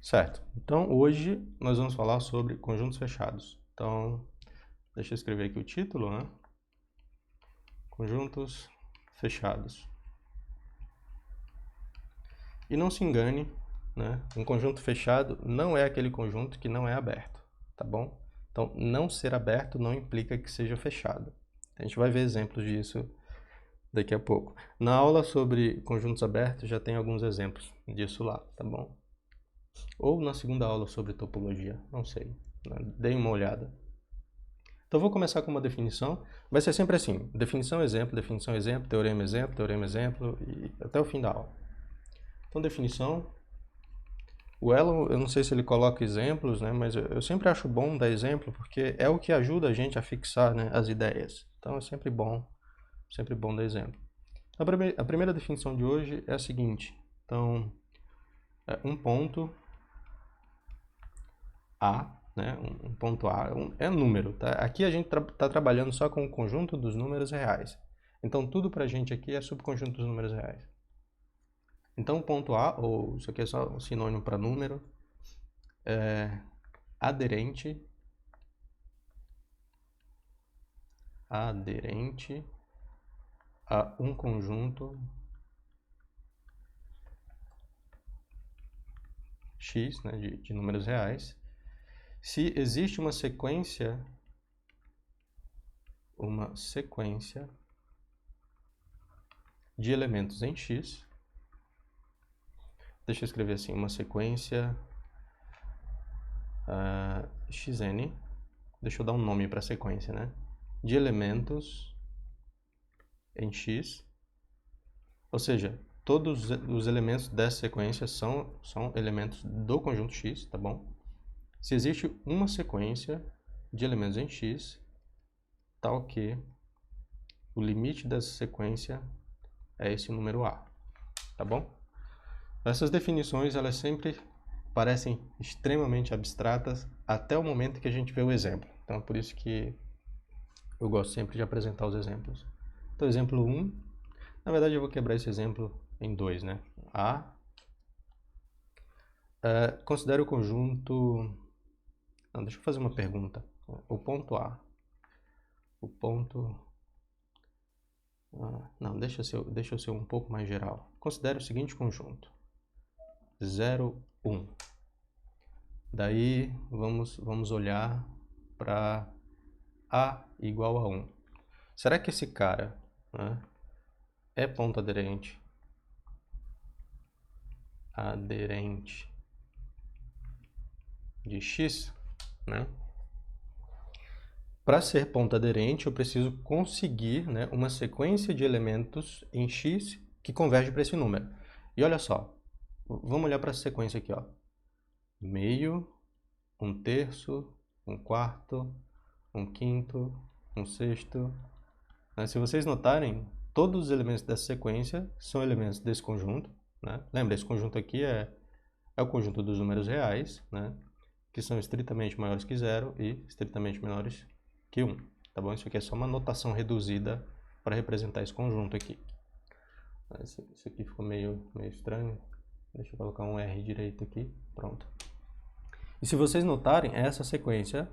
Certo. Então, hoje nós vamos falar sobre conjuntos fechados. Então, deixa eu escrever aqui o título, né? Conjuntos fechados. E não se engane, né? Um conjunto fechado não é aquele conjunto que não é aberto, tá bom? Então, não ser aberto não implica que seja fechado. A gente vai ver exemplos disso daqui a pouco. Na aula sobre conjuntos abertos já tem alguns exemplos disso lá, tá bom? Ou na segunda aula sobre topologia, não sei, né? Dei uma olhada. Então, vou começar com uma definição. Vai ser sempre assim, definição, exemplo, teorema, exemplo, e até o fim da aula. Então, definição. O Elon, eu não sei se ele coloca exemplos, né, mas eu sempre acho bom dar exemplo, porque é o que ajuda a gente a fixar, né, as ideias. Então, é sempre bom dar exemplo. A primeira definição de hoje é a seguinte. Então, um ponto A, né, um ponto A é um número. Tá? Aqui a gente está trabalhando só com o conjunto dos números reais. Então, tudo para a gente aqui é subconjunto dos números reais. Então, o ponto A, ou isso aqui é só um sinônimo para número, é aderente a um conjunto X, né, de números reais, se existe uma sequência de elementos em X. Deixa eu escrever assim, uma sequência Xn. Deixa eu dar um nome para a sequência, né? De elementos em X. Ou seja, todos os elementos dessa sequência são elementos do conjunto X, tá bom? Se existe uma sequência de elementos em X, tal que o limite dessa sequência é esse número A, tá bom? Essas definições, elas sempre parecem extremamente abstratas até o momento que a gente vê o exemplo. Então, é por isso que eu gosto sempre de apresentar os exemplos. Então, exemplo 1, na verdade eu vou quebrar esse exemplo em dois, né? A, considere o conjunto... Não, deixa eu fazer uma pergunta. O ponto A, o ponto... não, deixa eu ser um pouco mais geral. Considere o seguinte conjunto. 0, 1. Daí, vamos olhar para A igual a 1. Será que esse cara, né, é ponto aderente de X? Né? Para ser ponto aderente, eu preciso conseguir, né, uma sequência de elementos em X que converge para esse número. E olha só, vamos olhar para essa sequência aqui, ó. Meio, 1/3, 1/4, 1/5, 1/6. Né? Se vocês notarem, todos os elementos dessa sequência são elementos desse conjunto. Né? Lembra, esse conjunto aqui é o conjunto dos números reais, né? Que são estritamente maiores que 0 e estritamente menores que 1. Tá bom? Isso aqui é só uma notação reduzida para representar esse conjunto aqui. Isso aqui ficou meio estranho. Deixa eu colocar um R direito aqui. Pronto. E se vocês notarem, essa sequência,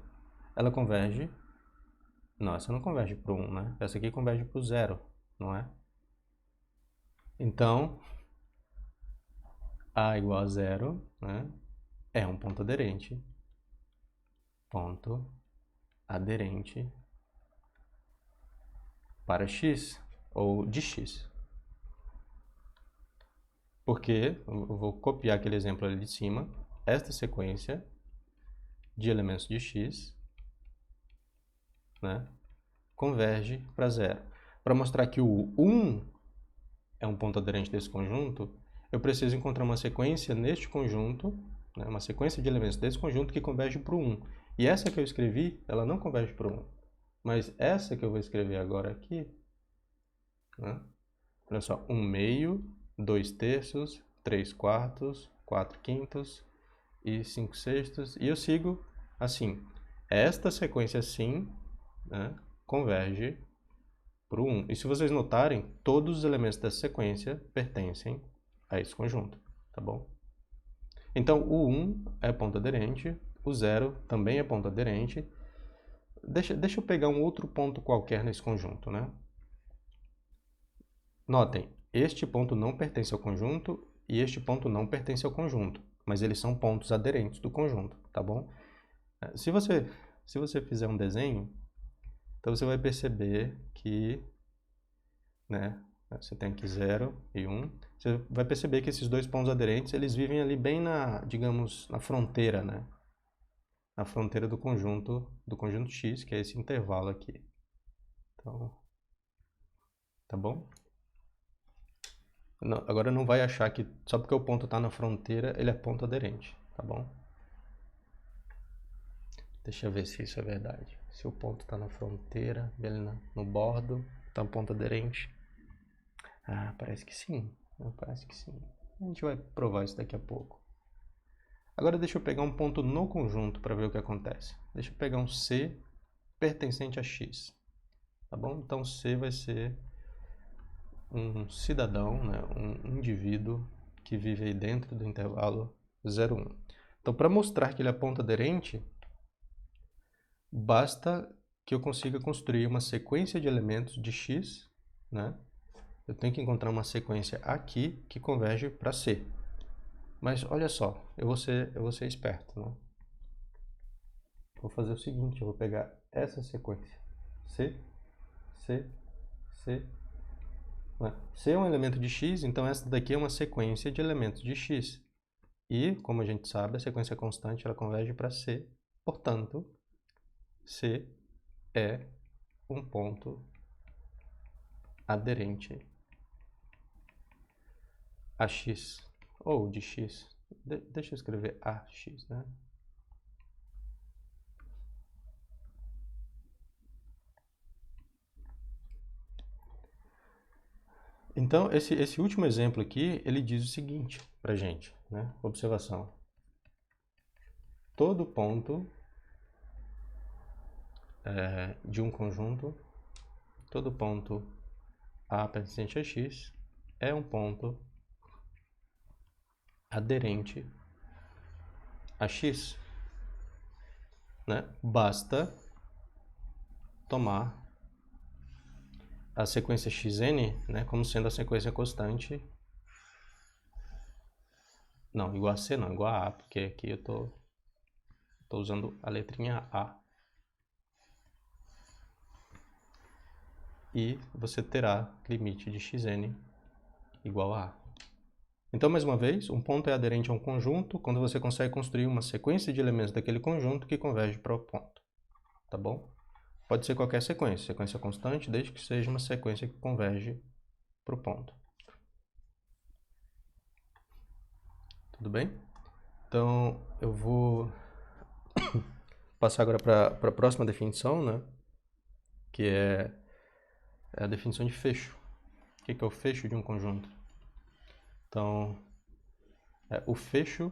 ela converge... Não, essa não converge para o 1, né? Essa aqui converge para o 0, não é? Então, A igual a 0, né? É um ponto aderente. Ponto aderente para X, ou de X. Porque, eu vou copiar aquele exemplo ali de cima, esta sequência de elementos de X, né, converge para 0. Para mostrar que o 1 é um ponto aderente desse conjunto, eu preciso encontrar uma sequência neste conjunto, né, uma sequência de elementos desse conjunto que converge para o 1. E essa que eu escrevi, ela não converge para o 1. Mas essa que eu vou escrever agora aqui, né, olha só, 1/2, 2/3, 3/4, 4/5 e 5/6. E eu sigo assim. Esta sequência assim, né, converge para o 1. E se vocês notarem, todos os elementos dessa sequência pertencem a esse conjunto, tá bom? Então, o 1 é ponto aderente, o 0 também é ponto aderente. Deixa eu pegar um outro ponto qualquer nesse conjunto, né? Notem, este ponto não pertence ao conjunto e este ponto não pertence ao conjunto, mas eles são pontos aderentes do conjunto, tá bom? Se você fizer um desenho, então você vai perceber que, né, você tem aqui 0 e 1, você vai perceber que esses dois pontos aderentes, eles vivem ali bem na, digamos, na fronteira, né? Na fronteira do conjunto X, que é esse intervalo aqui. Então, tá bom? Não, agora não vai achar que só porque o ponto está na fronteira, ele é ponto aderente, tá bom? Deixa eu ver se isso é verdade. Se o ponto está na fronteira, ele no bordo, está um ponto aderente. Ah, parece que sim. Parece que sim. A gente vai provar isso daqui a pouco. Agora deixa eu pegar um ponto no conjunto para ver o que acontece. Deixa eu pegar um C pertencente a X. Tá bom? Então C vai ser um cidadão, né? Um indivíduo que vive aí dentro do intervalo 0, 1. Então, para mostrar que ele é ponto aderente, basta que eu consiga construir uma sequência de elementos de X, né? Eu tenho que encontrar uma sequência aqui que converge para C. Mas olha só, eu vou ser esperto, né? Vou fazer o seguinte, eu vou pegar essa sequência. C, C, C. C é um elemento de X, então essa daqui é uma sequência de elementos de X. E, como a gente sabe, a sequência constante ela converge para C. Portanto, C é um ponto aderente a X, ou de X. Deixa eu escrever AX, né? Então, esse último exemplo aqui, ele diz o seguinte para a gente, né? Observação. Todo ponto de um conjunto, todo ponto A pertencente a X é um ponto aderente a X, né? Basta tomar a sequência xn, né, como sendo a sequência constante. Não, igual a C não, igual a A, porque aqui eu tô usando a letrinha A. E você terá limite de xn igual a A. Então, mais uma vez, um ponto é aderente a um conjunto quando você consegue construir uma sequência de elementos daquele conjunto que converge para o ponto. Tá bom? Pode ser qualquer sequência constante, desde que seja uma sequência que converge para o ponto. Tudo bem? Então, eu vou passar agora para a próxima definição, né? Que é a definição de fecho. O que é o fecho de um conjunto? Então, o fecho,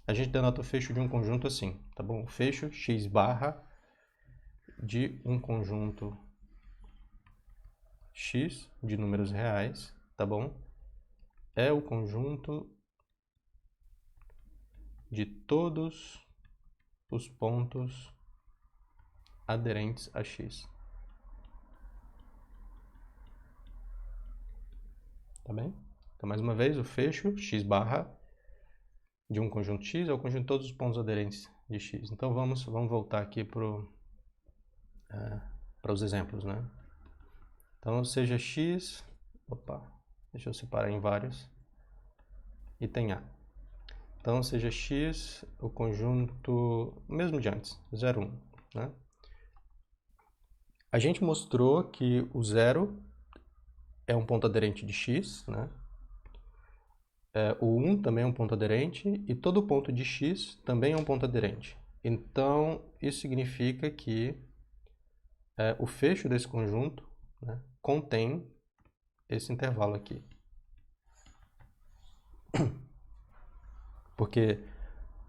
a gente denota o fecho de um conjunto assim, tá bom? O fecho x barra de um conjunto x de números reais, tá bom? É o conjunto de todos os pontos aderentes a x. Tá bem? Então, mais uma vez, o fecho x barra de um conjunto x é o conjunto de todos os pontos aderentes de x. Então, vamos voltar aqui para os exemplos, né? Então, seja x... Opa, deixa eu separar em vários. E tem A. Então, seja x o conjunto mesmo de antes, 0, 1, né? A gente mostrou que o 0 é um ponto aderente de x, né? O 1 também é um ponto aderente e todo ponto de x também é um ponto aderente. Então, isso significa que o fecho desse conjunto, né, contém esse intervalo aqui. Porque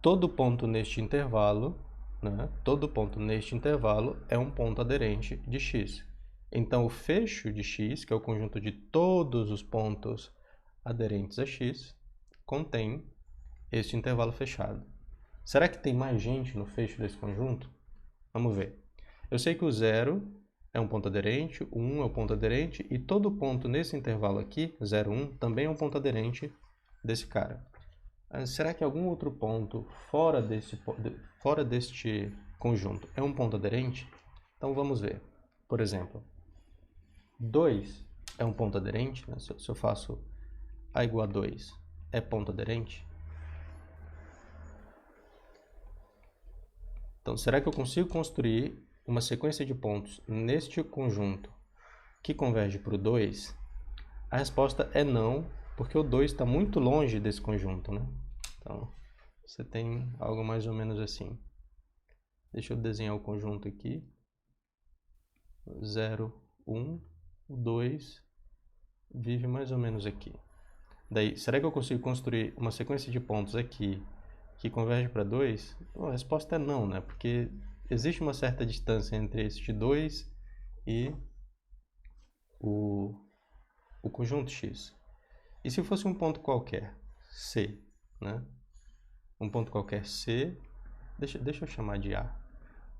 todo ponto neste intervalo, né, todo ponto neste intervalo é um ponto aderente de x. Então, o fecho de x, que é o conjunto de todos os pontos aderentes a x, contém este intervalo fechado. Será que tem mais gente no fecho desse conjunto? Vamos ver. Eu sei que o 0 é um ponto aderente, o 1 é um ponto aderente, e todo ponto nesse intervalo aqui, 0, 1, também é um ponto aderente desse cara. Será que algum outro ponto fora deste conjunto é um ponto aderente? Então vamos ver. Por exemplo, 2 é um ponto aderente, né? Se eu faço A igual a 2, é ponto aderente? Então, será que eu consigo construir uma sequência de pontos neste conjunto que converge para o 2? A resposta é não, porque o 2 está muito longe desse conjunto, né? Então, você tem algo mais ou menos assim. Deixa eu desenhar o conjunto aqui. 0, 1, 2, vive mais ou menos aqui. Daí, será que eu consigo construir uma sequência de pontos aqui que converge para 2? A resposta é não, né? Porque existe uma certa distância entre este 2 e o conjunto X. E se fosse um ponto qualquer, C, né? Um ponto qualquer C, deixa eu chamar de A.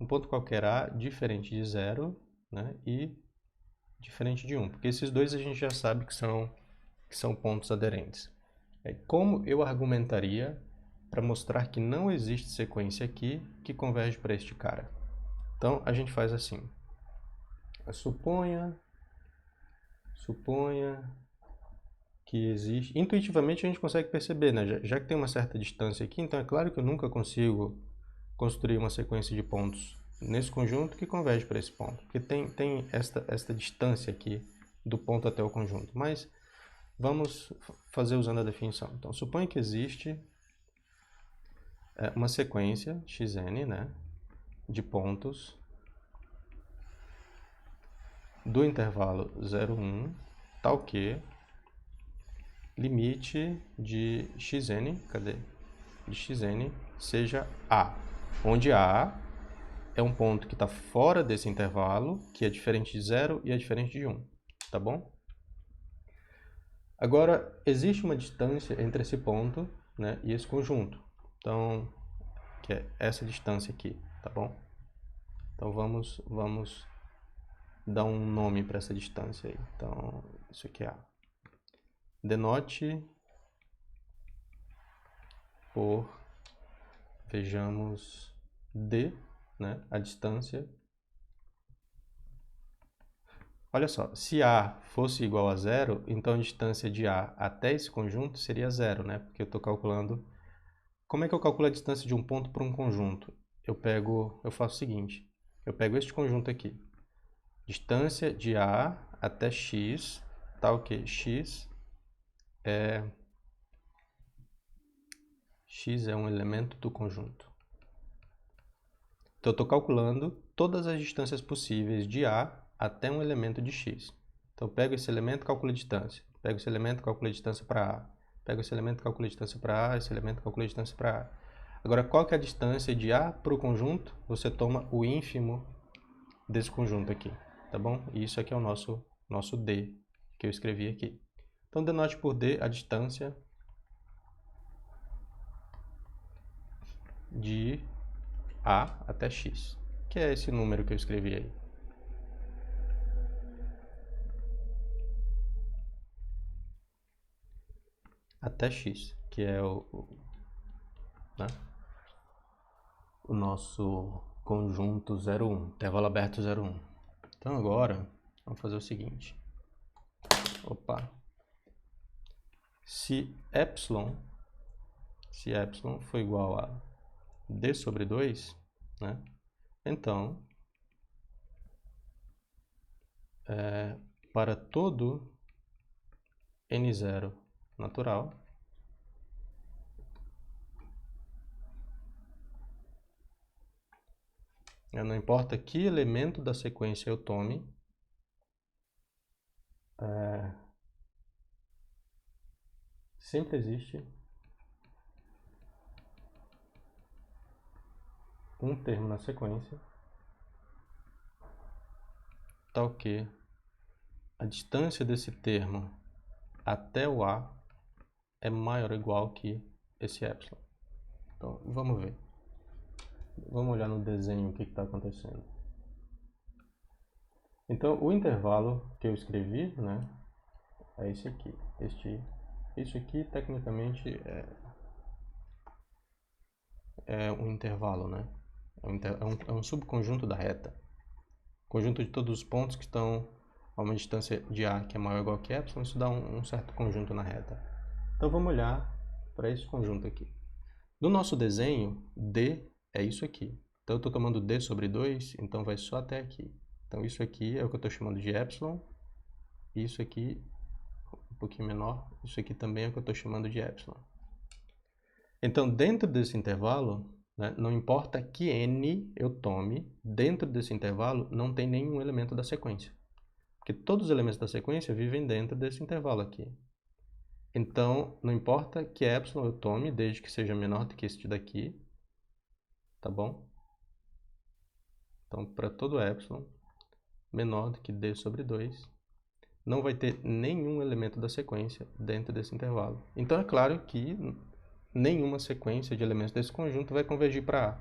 Um ponto qualquer A diferente de 0, né? E diferente de 1, porque esses dois a gente já sabe que são pontos aderentes. Como eu argumentaria para mostrar que não existe sequência aqui que converge para este cara? Então, a gente faz assim. Suponha que existe... Intuitivamente a gente consegue perceber, né? Já que tem uma certa distância aqui, então é claro que eu nunca consigo construir uma sequência de pontos nesse conjunto que converge para esse ponto, porque tem esta distância aqui do ponto até o conjunto. Mas vamos fazer usando a definição. Então, suponha que existe uma sequência xn, né, de pontos do intervalo 0, 1, tal que limite de xn, de xn seja A, onde A é um ponto que está fora desse intervalo, que é diferente de 0 e é diferente de 1, tá bom? Agora, existe uma distância entre esse ponto, né, e esse conjunto, então, que é essa distância aqui, tá bom? Então, vamos dar um nome para essa distância aí. Então, isso aqui é A. Denote por, vejamos, D, né, a distância. Olha só, se A fosse igual a 0, então a distância de A até esse conjunto seria 0, né? Porque eu estou calculando... Como é que eu calculo a distância de um ponto para um conjunto? Eu faço o seguinte, eu pego este conjunto aqui. Distância de A até x, tal que x é um elemento do conjunto. Então, eu estou calculando todas as distâncias possíveis de A até um elemento de x. Então, eu pego esse elemento e calculo a distância. Pego esse elemento e calculo a distância para A. Pego esse elemento e calculo a distância para A, esse elemento e calculo a distância para A. Agora, qual que é a distância de A para o conjunto? Você toma o ínfimo desse conjunto aqui, tá bom? E isso aqui é o nosso D, que eu escrevi aqui. Então, denote por D a distância de A até x, que é esse número que eu escrevi aí. Até x, que é né, o nosso conjunto 0,1, intervalo aberto 0,1. Então agora, vamos fazer o seguinte. Opa! Se epsilon for igual a d sobre 2, né, então, para todo n0 natural, não importa que elemento da sequência eu tome, sempre existe um termo na sequência tal que a distância desse termo até o A é maior ou igual que esse epsilon. Então, vamos ver. Vamos olhar no desenho o que está acontecendo. Então, o intervalo que eu escrevi, né, é esse aqui. Isso aqui, tecnicamente, é um intervalo, né? É um subconjunto da reta. Conjunto de todos os pontos que estão a uma distância de A que é maior ou igual que epsilon, isso dá um certo conjunto na reta. Então, vamos olhar para esse conjunto aqui. No nosso desenho, D é isso aqui. Então, eu estou tomando D sobre 2, então vai só até aqui. Então, isso aqui é o que eu estou chamando de epsilon. E isso aqui, um pouquinho menor, isso aqui também é o que eu estou chamando de epsilon. Então, dentro desse intervalo, né, não importa que n eu tome, dentro desse intervalo não tem nenhum elemento da sequência. Porque todos os elementos da sequência vivem dentro desse intervalo aqui. Então, não importa que epsilon eu tome, desde que seja menor do que este daqui, tá bom? Então, para todo epsilon menor do que d sobre 2, não vai ter nenhum elemento da sequência dentro desse intervalo. Então, é claro que nenhuma sequência de elementos desse conjunto vai convergir para A.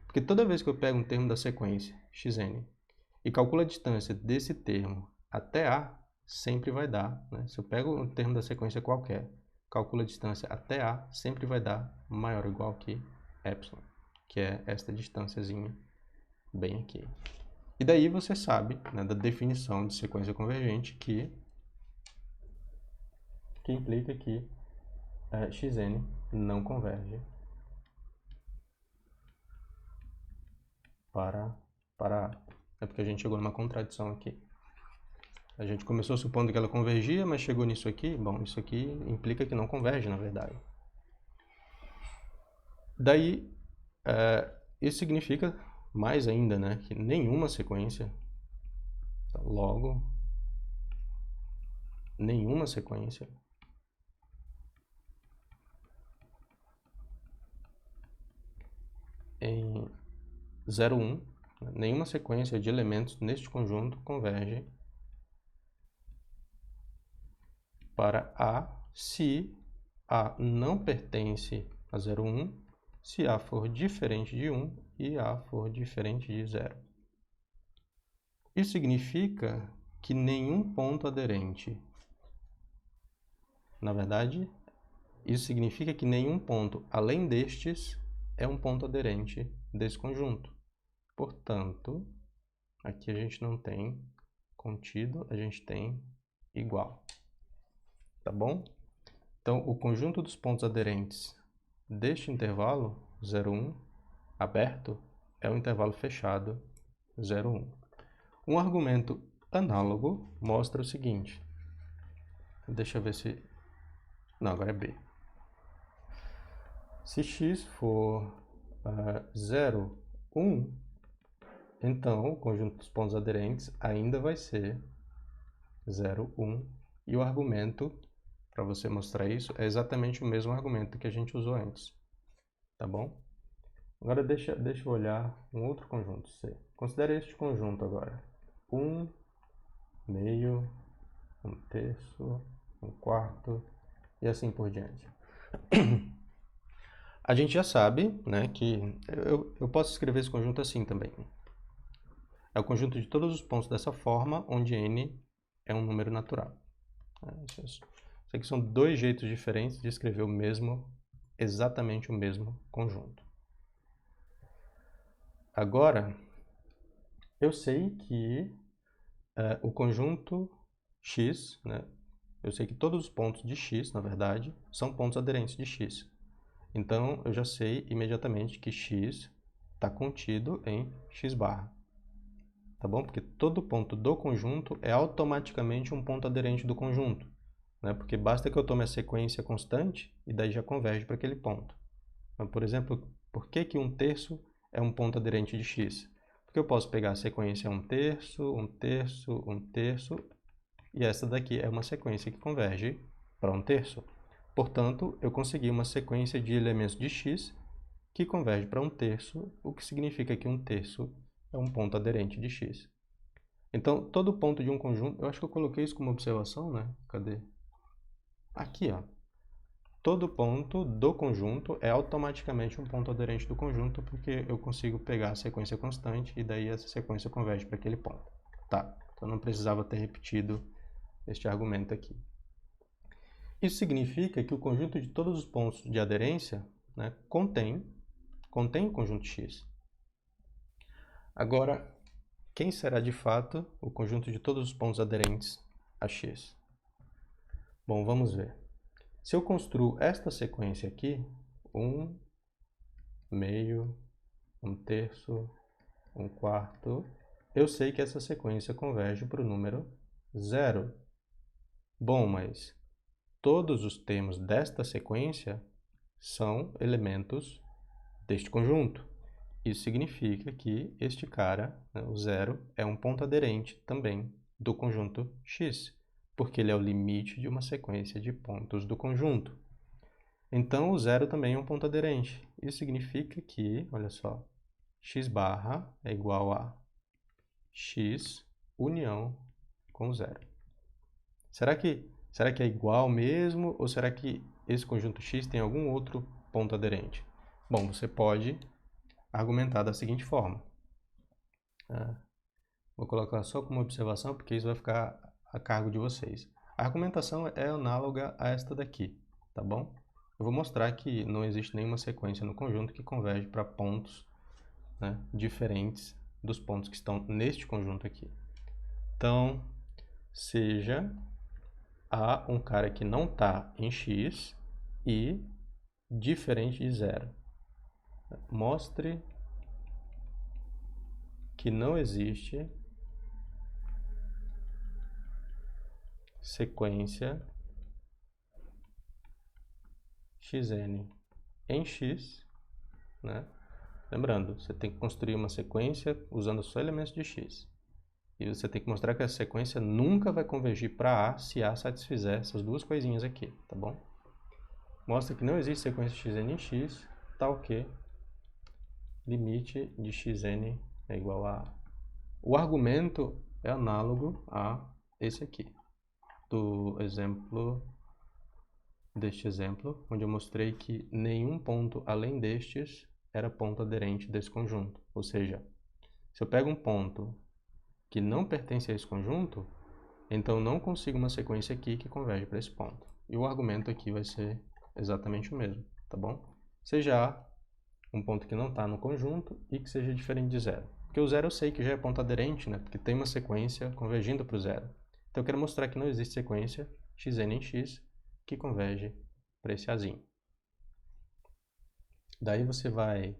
Porque toda vez que eu pego um termo da sequência, xn, e calculo a distância desse termo até A, sempre vai dar, né? Se eu pego um termo da sequência qualquer, calculo a distância até A, sempre vai dar maior ou igual que epsilon, que é esta distânciazinha bem aqui. E daí você sabe, né, da definição de sequência convergente que implica que xn não converge para A. É porque a gente chegou numa contradição aqui. A gente começou supondo que ela convergia, mas chegou nisso aqui. Bom, isso aqui implica que não converge, na verdade. Daí, isso significa mais ainda, né, que nenhuma sequência, logo, nenhuma sequência em 0, 1, nenhuma sequência de elementos neste conjunto converge para A se A não pertence a 0, 1, se A for diferente de 1 e A for diferente de 0. Isso significa que nenhum ponto aderente, na verdade, isso significa que nenhum ponto além destes é um ponto aderente desse conjunto. Portanto, aqui a gente não tem contido, a gente tem igual. Tá bom? Então, o conjunto dos pontos aderentes deste intervalo, 0, 1, aberto, é um intervalo fechado, 0, 1. Um argumento análogo mostra o seguinte. Deixa eu ver se... Não, agora é B. Se x for 0, 1, então o conjunto dos pontos aderentes ainda vai ser 0, 1. E o argumento, para você mostrar isso, é exatamente o mesmo argumento que a gente usou antes. Tá bom? Agora deixa eu olhar um outro conjunto, C. Considere este conjunto agora. 1, meio, 1/3, 1/4 e assim por diante. A gente já sabe, né, que eu posso escrever esse conjunto assim também. É o conjunto de todos os pontos dessa forma, onde n é um número natural. Isso aqui são dois jeitos diferentes de escrever exatamente o mesmo conjunto. Agora, eu sei que o conjunto x, né, eu sei que todos os pontos de x, na verdade, são pontos aderentes de x. Então, eu já sei imediatamente que x está contido em x barra. Tá bom? Porque todo ponto do conjunto é automaticamente um ponto aderente do conjunto. Né? Porque basta que eu tome a sequência constante e daí já converge para aquele ponto. Mas, por exemplo, por que 1/3 é um ponto aderente de x? Porque eu posso pegar a sequência 1/3, 1/3, 1/3, e essa daqui é uma sequência que converge para 1/3. Portanto, eu consegui uma sequência de elementos de x que converge para 1/3, o que significa que 1/3 é um ponto aderente de x. Então, todo ponto de um conjunto, eu acho que eu coloquei isso como observação, né? Cadê? Aqui, ó. todo ponto do conjunto é automaticamente um ponto aderente do conjunto, porque eu consigo pegar a sequência constante e daí essa sequência converge para aquele ponto. Tá, então não precisava ter repetido este argumento aqui. Isso significa que o conjunto de todos os pontos de aderência, né, contém o conjunto X. Agora, quem será de fato o conjunto de todos os pontos aderentes a X? Bom, vamos ver. Se eu construo esta sequência aqui, 1, meio, 1/3, 1/4, eu sei que essa sequência converge para o número 0. Bom, mas todos os termos desta sequência são elementos deste conjunto. Isso significa que este cara, né, o 0, é um ponto aderente também do conjunto X, porque ele é o limite de uma sequência de pontos do conjunto. Então, o 0 também é um ponto aderente. Isso significa que, olha só, x barra é igual a x união com 0. Será que é igual mesmo, ou será que esse conjunto X tem algum outro ponto aderente? Bom, você pode argumentar da seguinte forma. Vou colocar só como observação, porque isso vai ficar a cargo de vocês. A argumentação é análoga a esta daqui, tá bom? Eu vou mostrar que não existe nenhuma sequência no conjunto que converge para pontos, né, diferentes dos pontos que estão neste conjunto aqui. Então, seja A um cara que não está em X e diferente de 0. Mostre que não existe sequência xn em X, né? Lembrando, você tem que construir uma sequência usando só elementos de X. E você tem que mostrar que essa sequência nunca vai convergir para A se A satisfizer essas duas coisinhas aqui, tá bom? Mostra que não existe sequência xn em X, tal que limite de xn é igual a A. O argumento é análogo a esse aqui, deste exemplo, onde eu mostrei que nenhum ponto além destes era ponto aderente desse conjunto. Ou seja, se eu pego um ponto que não pertence a esse conjunto, então não consigo uma sequência aqui que converge para esse ponto. E o argumento aqui vai ser exatamente o mesmo, tá bom? Seja A um ponto que não está no conjunto e que seja diferente de 0. Porque o 0 eu sei que já é ponto aderente, né? Porque tem uma sequência convergindo para o 0. Então eu quero mostrar que não existe sequência xn em X que converge para esse Azinho. Daí você vai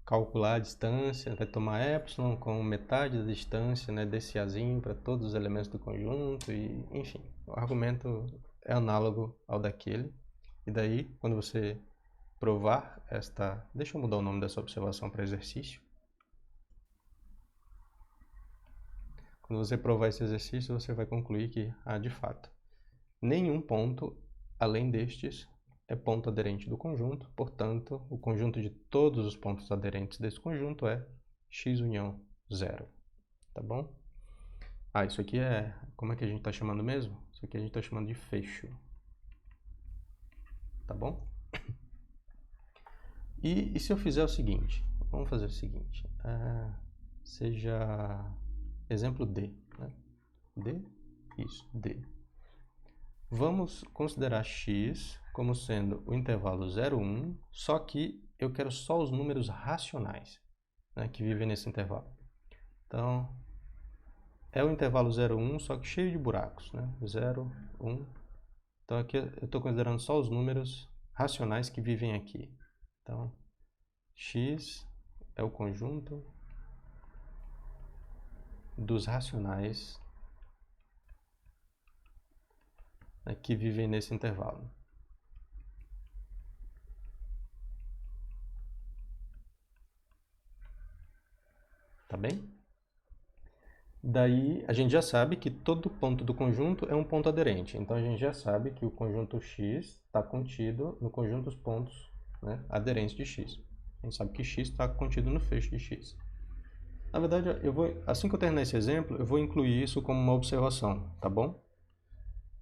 calcular a distância, vai tomar epsilon com metade da distância, né, desse Azinho para todos os elementos do conjunto, e enfim, o argumento é análogo ao daquele. E daí, quando você provar esta... Deixa eu mudar o nome dessa observação para exercício. Quando você provar esse exercício, você vai concluir que, de fato, nenhum ponto além destes é ponto aderente do conjunto, portanto, o conjunto de todos os pontos aderentes desse conjunto é x união 0, tá bom? Isso aqui é... Como é que a gente está chamando mesmo? Isso aqui a gente está chamando de fecho, tá bom? E se eu fizer o seguinte, vamos fazer o seguinte, seja exemplo D, né? D? Isso, D. Vamos considerar x como sendo o intervalo 0, 1, só que eu quero só os números racionais, né, que vivem nesse intervalo. Então, é o intervalo 0, 1, só que cheio de buracos, né? 0, 1. Então, aqui eu estou considerando só os números racionais que vivem aqui. Então, x é o conjunto dos racionais, né, que vivem nesse intervalo. Tá bem? Daí, a gente já sabe que todo ponto do conjunto é um ponto aderente. Então, a gente já sabe que o conjunto x está contido no conjunto dos pontos, né, aderentes de x. A gente sabe que x está contido no fecho de x. Na verdade, assim que eu terminar esse exemplo, eu vou incluir isso como uma observação, tá bom?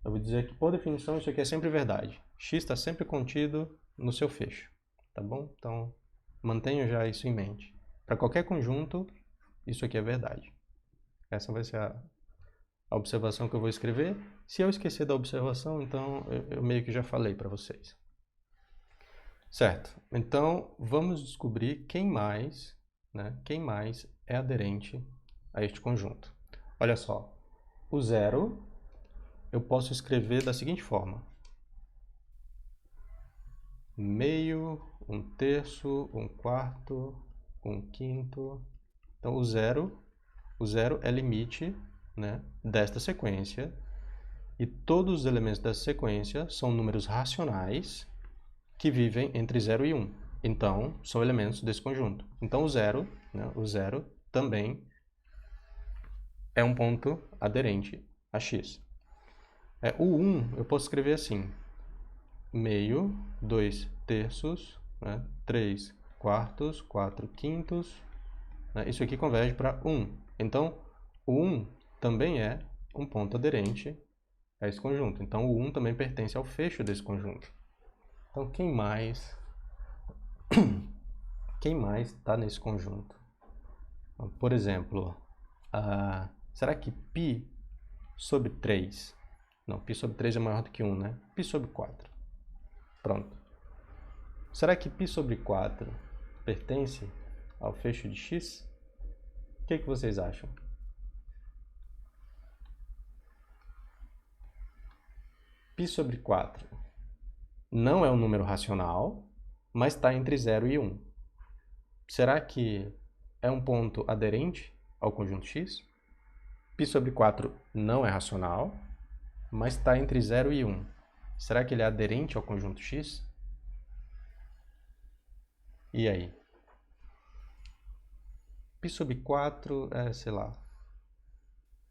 Eu vou dizer que, por definição, isso aqui é sempre verdade. x está sempre contido no seu fecho, tá bom? Então, mantenha já isso em mente. Para qualquer conjunto, isso aqui é verdade. Essa vai ser a observação que eu vou escrever. Se eu esquecer da observação, então eu meio que já falei para vocês. Certo, então vamos descobrir quem mais é aderente a este conjunto. Olha só, o 0 eu posso escrever da seguinte forma: meio, 1/3, 1/4, 1/5. Então o zero é limite, né, desta sequência, e todos os elementos dessa sequência são números racionais que vivem entre 0 e 1. Então, são elementos desse conjunto. Então, o zero também é um ponto aderente a x. O 1 eu posso escrever assim: meio, 2/3, né, 3/4, 4/5. Né, isso aqui converge para 1. Então, o 1 também é um ponto aderente a esse conjunto. Então, o 1 também pertence ao fecho desse conjunto. Então, quem mais está nesse conjunto? Então, por exemplo, será que π sobre 3? Não, π sobre 3 é maior do que 1, né? π sobre 4. Pronto. Será que π sobre 4 pertence ao fecho de x? O que vocês acham? π sobre 4 não é um número racional, mas está entre 0 e 1. Será que é um ponto aderente ao conjunto x? π sobre 4 não é racional, mas está entre 0 e 1. Será que ele é aderente ao conjunto x? E aí? π sobre 4 sei lá.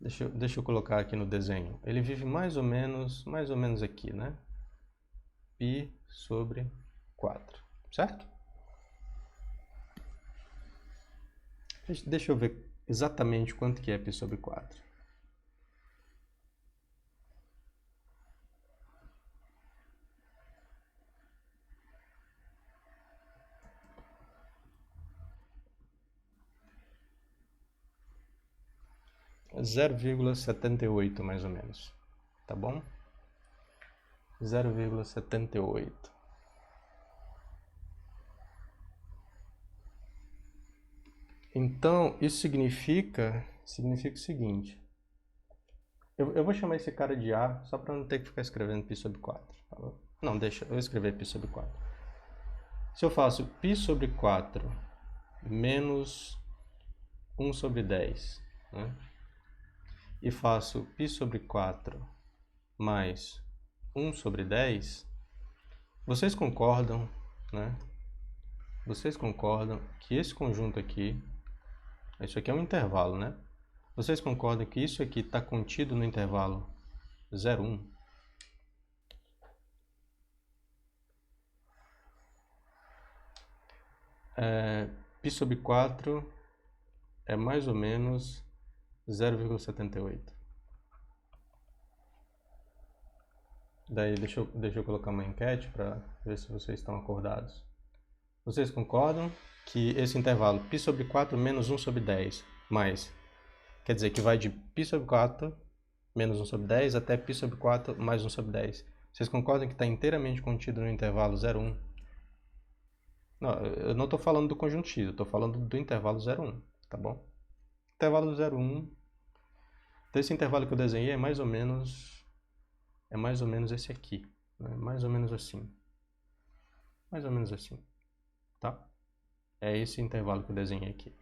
Deixa eu colocar aqui no desenho. Ele vive mais ou menos aqui, né? π sobre 4, certo? Deixa eu ver exatamente quanto que é π sobre 4. É 0,78 mais ou menos, tá bom? 0,78. Então, isso significa o seguinte. Eu vou chamar esse cara de A, só para não ter que ficar escrevendo π sobre 4. Tá bom? Não, deixa eu escrever π sobre 4. Se eu faço π sobre 4 menos 1 sobre 10, né? E faço π sobre 4 mais 1 sobre 10, vocês concordam, né? Vocês concordam que esse conjunto aqui, isso aqui é um intervalo, né? Vocês concordam que isso aqui está contido no intervalo 0, 1? π sobre 4 é mais ou menos 0,78. Daí, deixa eu colocar uma enquete para ver se vocês estão acordados. Vocês concordam que esse intervalo π sobre 4 menos 1 sobre 10, mais, quer dizer que vai de π sobre 4 menos 1 sobre 10 até π sobre 4 mais 1 sobre 10. Vocês concordam que está inteiramente contido no intervalo 0, 1? Não, eu não estou falando do conjunto x, eu estou falando do intervalo 0, 1, tá bom? Intervalo 0, 1, então esse intervalo que eu desenhei é mais ou menos esse aqui, né? Mais ou menos assim. Mais ou menos assim, tá? É esse intervalo que eu desenhei aqui.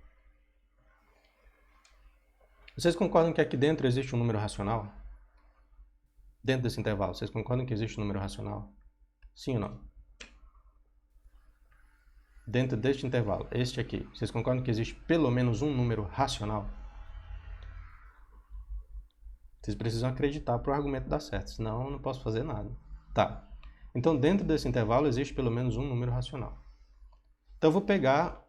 Vocês concordam que aqui dentro existe um número racional? Dentro desse intervalo, vocês concordam que existe um número racional? Sim ou não? Dentro deste intervalo, este aqui, vocês concordam que existe pelo menos um número racional? Vocês precisam acreditar para o argumento dar certo, senão eu não posso fazer nada. Tá. Então, dentro desse intervalo existe pelo menos um número racional. Então, eu vou pegar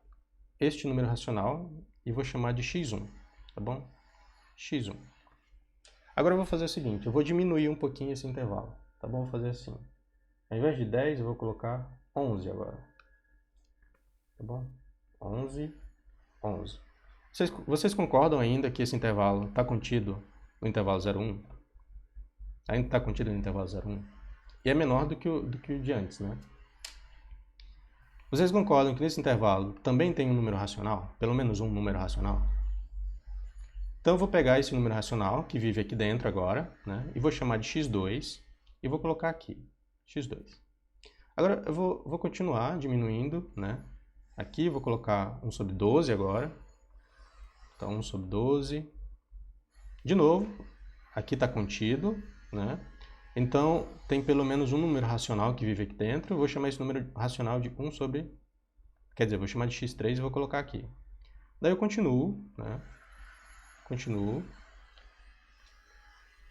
este número racional e vou chamar de x1, tá bom? x1. Agora eu vou fazer o seguinte, eu vou diminuir um pouquinho esse intervalo, tá bom? Vou fazer assim. Ao invés de 10, eu vou colocar 11 agora. Tá bom? 11, 11. Vocês concordam ainda que esse intervalo está contido no intervalo 0,1? Ainda está contido no intervalo 0,1? E é menor do que o de antes, né? Vocês concordam que nesse intervalo também tem um número racional? Pelo menos um número racional? Então eu vou pegar esse número racional, que vive aqui dentro agora, né? E vou chamar de x2 e vou colocar aqui, x2. Agora eu vou continuar diminuindo, né? Aqui eu vou colocar 1 sobre 12 agora. Então 1 sobre 12. De novo, aqui está contido, né? Então tem pelo menos um número racional que vive aqui dentro. Eu vou chamar esse número racional de 1 sobre... Quer dizer, eu vou chamar de x3 e vou colocar aqui. Daí eu continuo, né? Continuo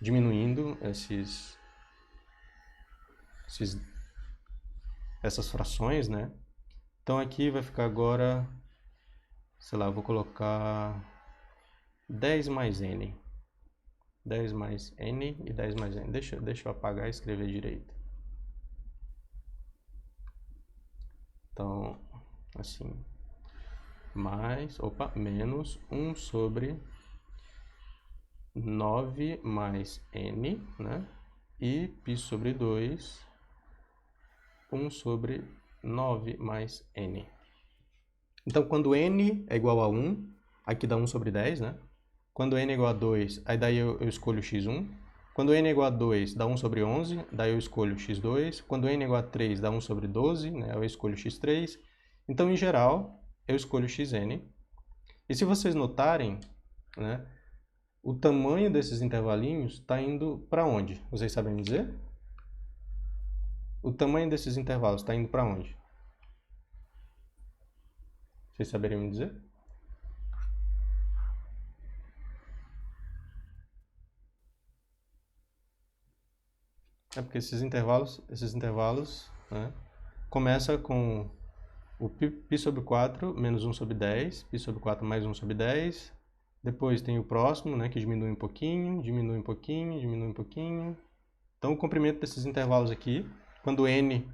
diminuindo essas frações, né? Então aqui vai ficar agora, sei lá, eu vou colocar 10 mais n. 10 mais n e 10 mais n. Deixa eu apagar e escrever direito. Então, assim, menos 1 sobre 9 mais n, né? E π sobre 2, 1 sobre 9 mais n. Então, quando n é igual a 1, aqui dá 1 sobre 10, né? Quando n é igual a 2, aí daí eu escolho x1. Quando n é igual a 2, dá 1 sobre 11, daí eu escolho x2. Quando n é igual a 3, dá 1 sobre 12, né? Eu escolho x3. Então, em geral, eu escolho xn. E se vocês notarem, né, o tamanho desses intervalinhos está indo para onde? Vocês sabem me dizer? O tamanho desses intervalos está indo para onde? Vocês saberiam me dizer? É porque esses intervalos, né, começa com o π sobre 4 menos 1 sobre 10, π sobre 4 mais 1 sobre 10. Depois tem o próximo, né, que diminui um pouquinho, diminui um pouquinho, diminui um pouquinho. Então o comprimento desses intervalos aqui, quando n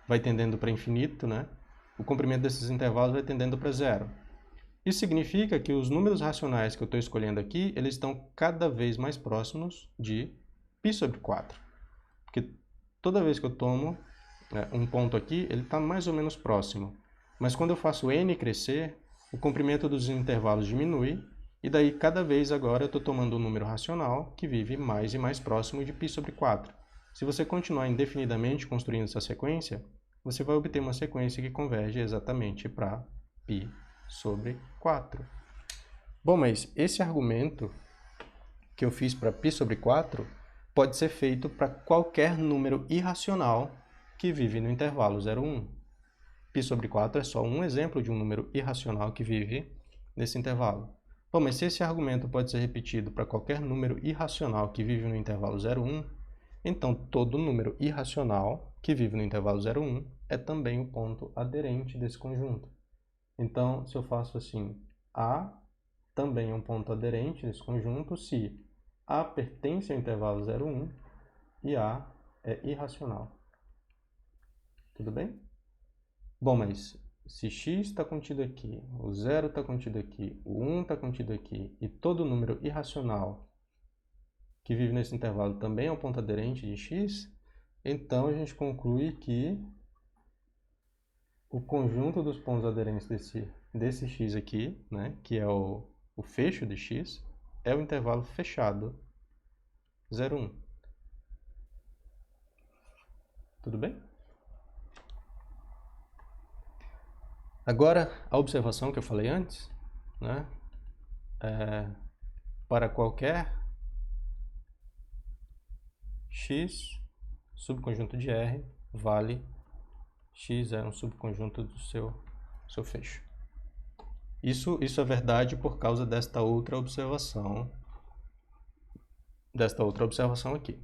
vai tendendo para infinito, né, o comprimento desses intervalos vai tendendo para zero. Isso significa que os números racionais que eu estou escolhendo aqui, eles estão cada vez mais próximos de π sobre 4. Porque toda vez que eu tomo um ponto aqui, ele está mais ou menos próximo. Mas quando eu faço n crescer, o comprimento dos intervalos diminui, e daí cada vez agora eu estou tomando um número racional que vive mais e mais próximo de π sobre 4. Se você continuar indefinidamente construindo essa sequência, você vai obter uma sequência que converge exatamente para π sobre 4. Bom, mas esse argumento que eu fiz para π sobre 4 pode ser feito para qualquer número irracional que vive no intervalo 0,1. π sobre 4 é só um exemplo de um número irracional que vive nesse intervalo. Bom, mas se esse argumento pode ser repetido para qualquer número irracional que vive no intervalo 0,1, então todo número irracional que vive no intervalo 0,1 é também o ponto aderente desse conjunto. Então, se eu faço assim, A também é um ponto aderente desse conjunto se A pertence ao intervalo 0,1 e A é irracional. Tudo bem? Bom, mas se x está contido aqui, o 0 está contido aqui, o 1 está contido aqui, e todo número irracional que vive nesse intervalo também é um ponto aderente de x, então a gente conclui que o conjunto dos pontos aderentes desse x aqui, né, que é o fecho de x, é o intervalo fechado 0,1. Tudo bem? Agora, a observação que eu falei antes, né, para qualquer x subconjunto de R vale x é um subconjunto do seu fecho. Isso é verdade por causa desta outra observação aqui.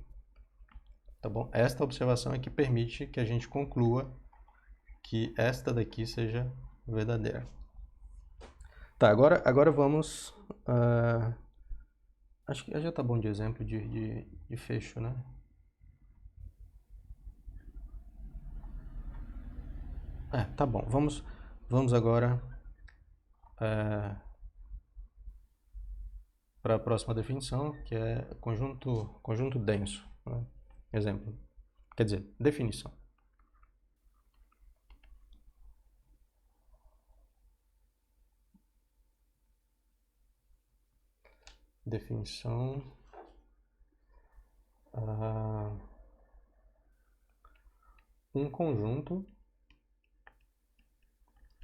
Tá bom? Esta observação é que permite que a gente conclua que esta daqui seja verdadeira. Tá, agora vamos... acho que já tá bom de exemplo de fecho, né? Tá bom. Vamos agora para a próxima definição, que é conjunto denso, né? Exemplo. Quer dizer, definição. Definição. Um conjunto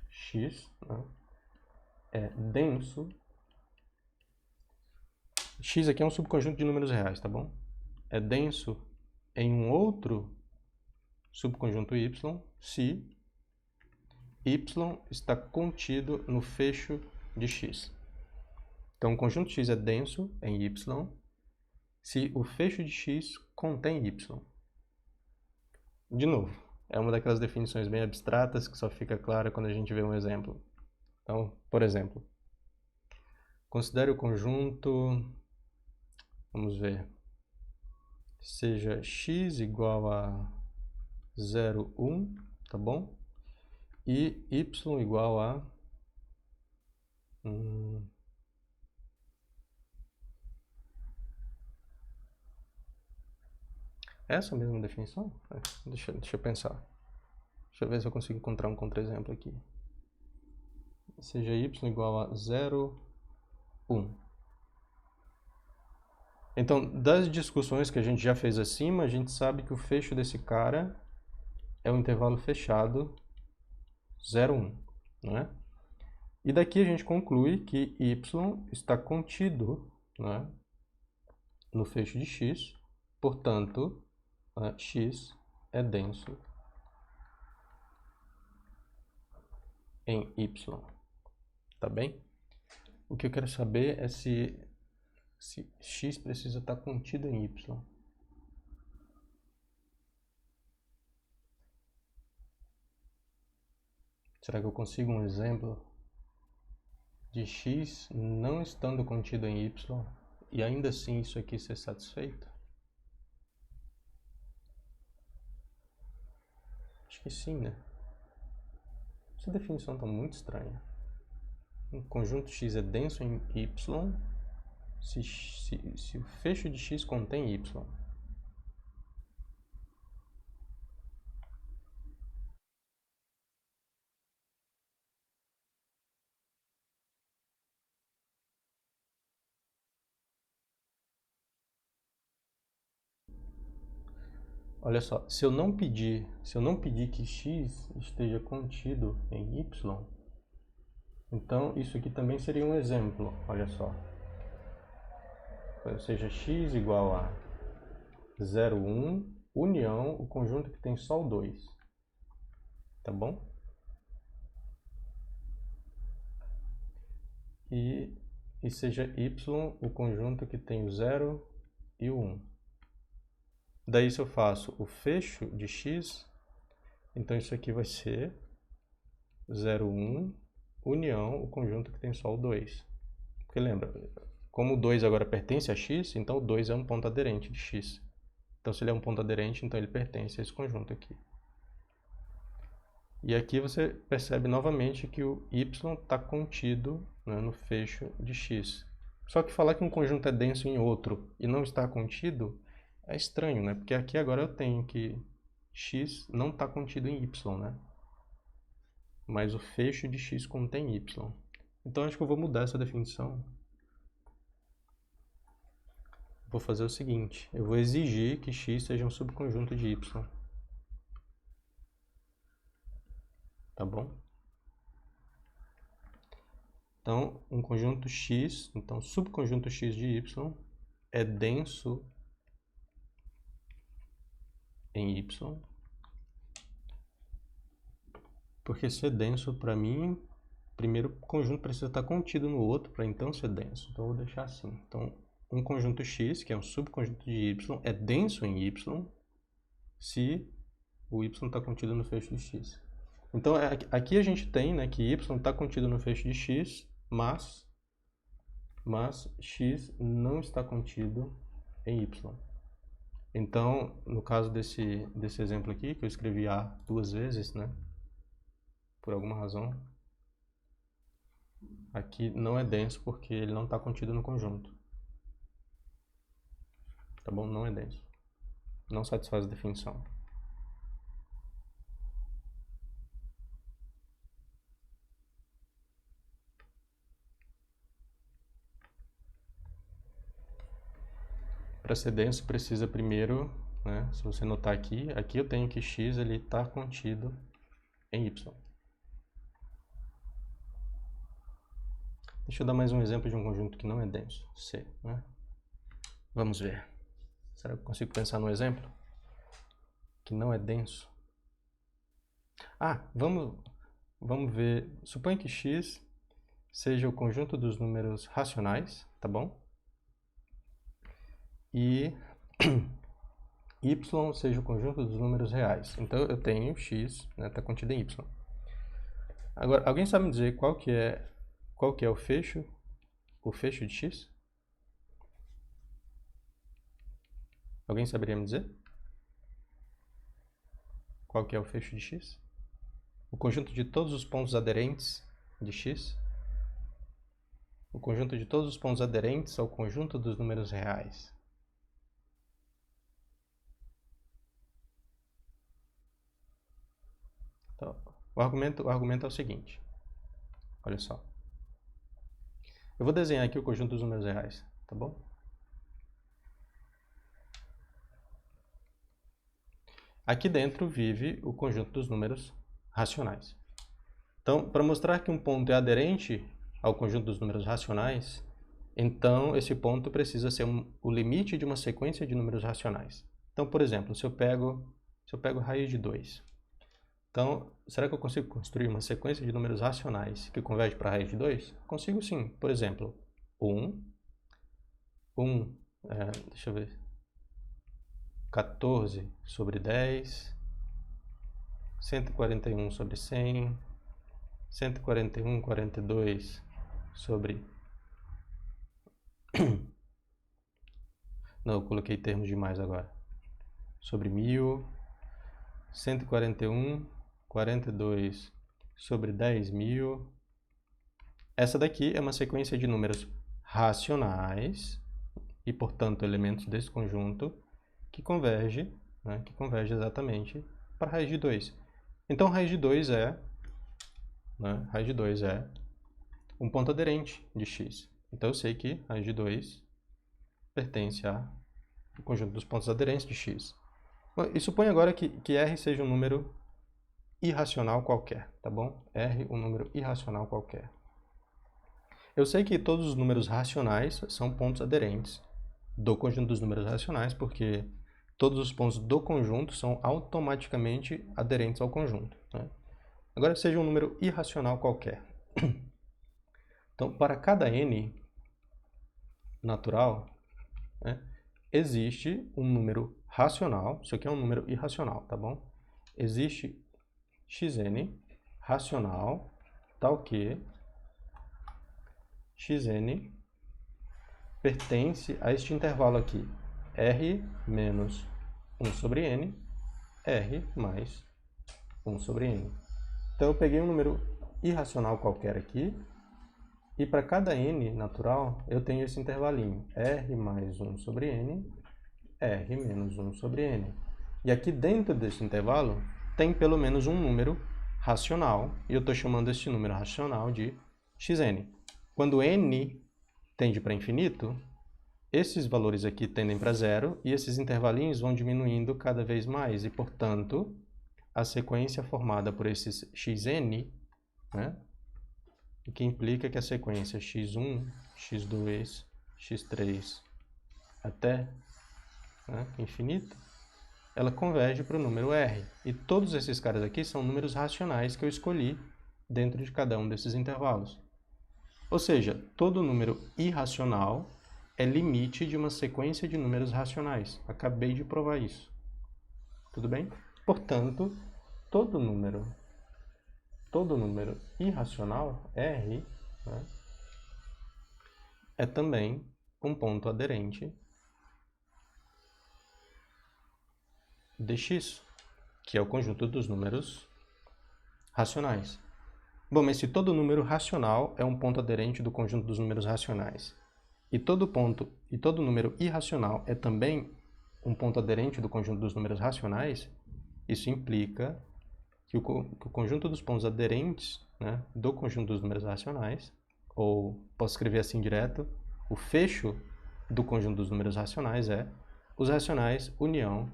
X, né, é denso. X aqui é um subconjunto de números reais, tá bom? É denso em um outro subconjunto Y se Y está contido no fecho de X. Então, o conjunto X é denso em Y se o fecho de X contém Y. De novo, é uma daquelas definições bem abstratas que só fica clara quando a gente vê um exemplo. Então, por exemplo, considere o conjunto, vamos ver, seja X igual a 0, 1, tá bom? E Y igual a essa mesma definição? Deixa eu pensar. Deixa eu ver se eu consigo encontrar um contra-exemplo aqui. Seja Y igual a 0, 1. Então, das discussões que a gente já fez acima, a gente sabe que o fecho desse cara é um intervalo fechado 0, 1, não é? E daqui a gente conclui que Y está contido, né, no fecho de X, portanto, X é denso em Y, tá bem? O que eu quero saber é se X precisa estar contido em Y. Será que eu consigo um exemplo de X não estando contido em Y e ainda assim isso aqui ser satisfeito? Acho que sim, né? Essa definição está muito estranha. Um conjunto X é denso em Y se o fecho de X contém Y. Olha só, se eu não pedir que X esteja contido em Y, então isso aqui também seria um exemplo, olha só. Ou seja, X igual a 0, 1, união, o conjunto que tem só o 2. Tá bom? E seja Y o conjunto que tem o 0 e o 1. Daí se eu faço o fecho de X, então isso aqui vai ser 0, 1, união, o conjunto que tem só o 2. Porque lembra, como o 2 agora pertence a X, então o 2 é um ponto aderente de X. Então se ele é um ponto aderente, então ele pertence a esse conjunto aqui. E aqui você percebe novamente que o Y está contido, né, no fecho de X. Só que falar que um conjunto é denso em outro e não está contido é estranho, né? Porque aqui agora eu tenho que X não está contido em Y, né? Mas o fecho de X contém Y. Então acho que eu vou mudar essa definição. Vou fazer o seguinte, eu vou exigir que X seja um subconjunto de Y. Tá bom? Então, um conjunto X, então subconjunto X de Y é denso em Y. Porque ser denso, para mim, primeiro o conjunto precisa estar contido no outro para então ser denso. Então, eu vou deixar assim. Então, um conjunto X, que é um subconjunto de Y, é denso em Y se o Y está contido no fecho de X. Então, aqui a gente tem, né, que Y está contido no fecho de X, mas X não está contido em Y. Então, no caso desse exemplo aqui, que eu escrevi A 2 vezes, né, por alguma razão, aqui não é denso porque ele não está contido no conjunto. Tá bom? Não é denso. Não satisfaz a definição. Para ser denso, precisa primeiro, né, se você notar aqui eu tenho que x ele está contido em y. Deixa eu dar mais um exemplo de um conjunto que não é denso, C, né? Vamos ver. Será que eu consigo pensar num exemplo que não é denso? Vamos ver. Suponha que x seja o conjunto dos números racionais, tá bom? E y seja o conjunto dos números reais. Então eu tenho x, né, tá contido em y. Agora, alguém sabe me dizer qual que é o fecho de x? Alguém saberia me dizer? Qual que é o fecho de x? O conjunto de todos os pontos aderentes de x? O conjunto de todos os pontos aderentes ao conjunto dos números reais. Então, o argumento é o seguinte. Olha só. Eu vou desenhar aqui o conjunto dos números reais, tá bom? Aqui dentro vive o conjunto dos números racionais. Então, para mostrar que um ponto é aderente ao conjunto dos números racionais, então esse ponto precisa ser o limite de uma sequência de números racionais. Então, por exemplo, se eu pego raiz de 2, então, será que eu consigo construir uma sequência de números racionais que converge para a raiz de 2? Consigo sim. Por exemplo, deixa eu ver, 14 sobre 10, 141 sobre 100, 141, 42 sobre... Não, eu coloquei termos demais agora. Sobre 1000, 141, 42 sobre 10.000. Essa daqui é uma sequência de números racionais e, portanto, elementos desse conjunto que converge exatamente para a raiz de 2. Então, raiz de 2 é um ponto aderente de x. Então, eu sei que raiz de 2 pertence ao conjunto dos pontos aderentes de x. E suponha agora que R seja um número irracional qualquer, tá bom? R, um número irracional qualquer. Eu sei que todos os números racionais são pontos aderentes do conjunto dos números racionais, porque todos os pontos do conjunto são automaticamente aderentes ao conjunto, né? Agora, seja um número irracional qualquer. Então, para cada n natural, né, existe um número racional. Isso aqui é um número irracional, tá bom? Existe xn racional tal que xn pertence a este intervalo aqui, r menos 1 sobre n, r mais 1 sobre n. Então eu peguei um número irracional qualquer aqui, e para cada n natural eu tenho esse intervalinho, r mais 1 sobre n, r menos 1 sobre n. E aqui dentro desse intervalo tem pelo menos um número racional, e eu estou chamando este número racional de xn. Quando n tende para infinito, esses valores aqui tendem para zero, e esses intervalinhos vão diminuindo cada vez mais, e portanto, a sequência formada por esses xn, né, o que implica que a sequência x1, x2, x3 até, né, infinito, ela converge para o número r. E todos esses caras aqui são números racionais que eu escolhi dentro de cada um desses intervalos. Ou seja, todo número irracional é limite de uma sequência de números racionais. Acabei de provar isso. Tudo bem? Portanto, todo número irracional, R, né, é também um ponto aderente de x, que é o conjunto dos números racionais. Bom, mas se todo número racional é um ponto aderente do conjunto dos números racionais, e todo número irracional é também um ponto aderente do conjunto dos números racionais, isso implica que o conjunto dos pontos aderentes, né, do conjunto dos números racionais, ou posso escrever assim direto, o fecho do conjunto dos números racionais é os racionais união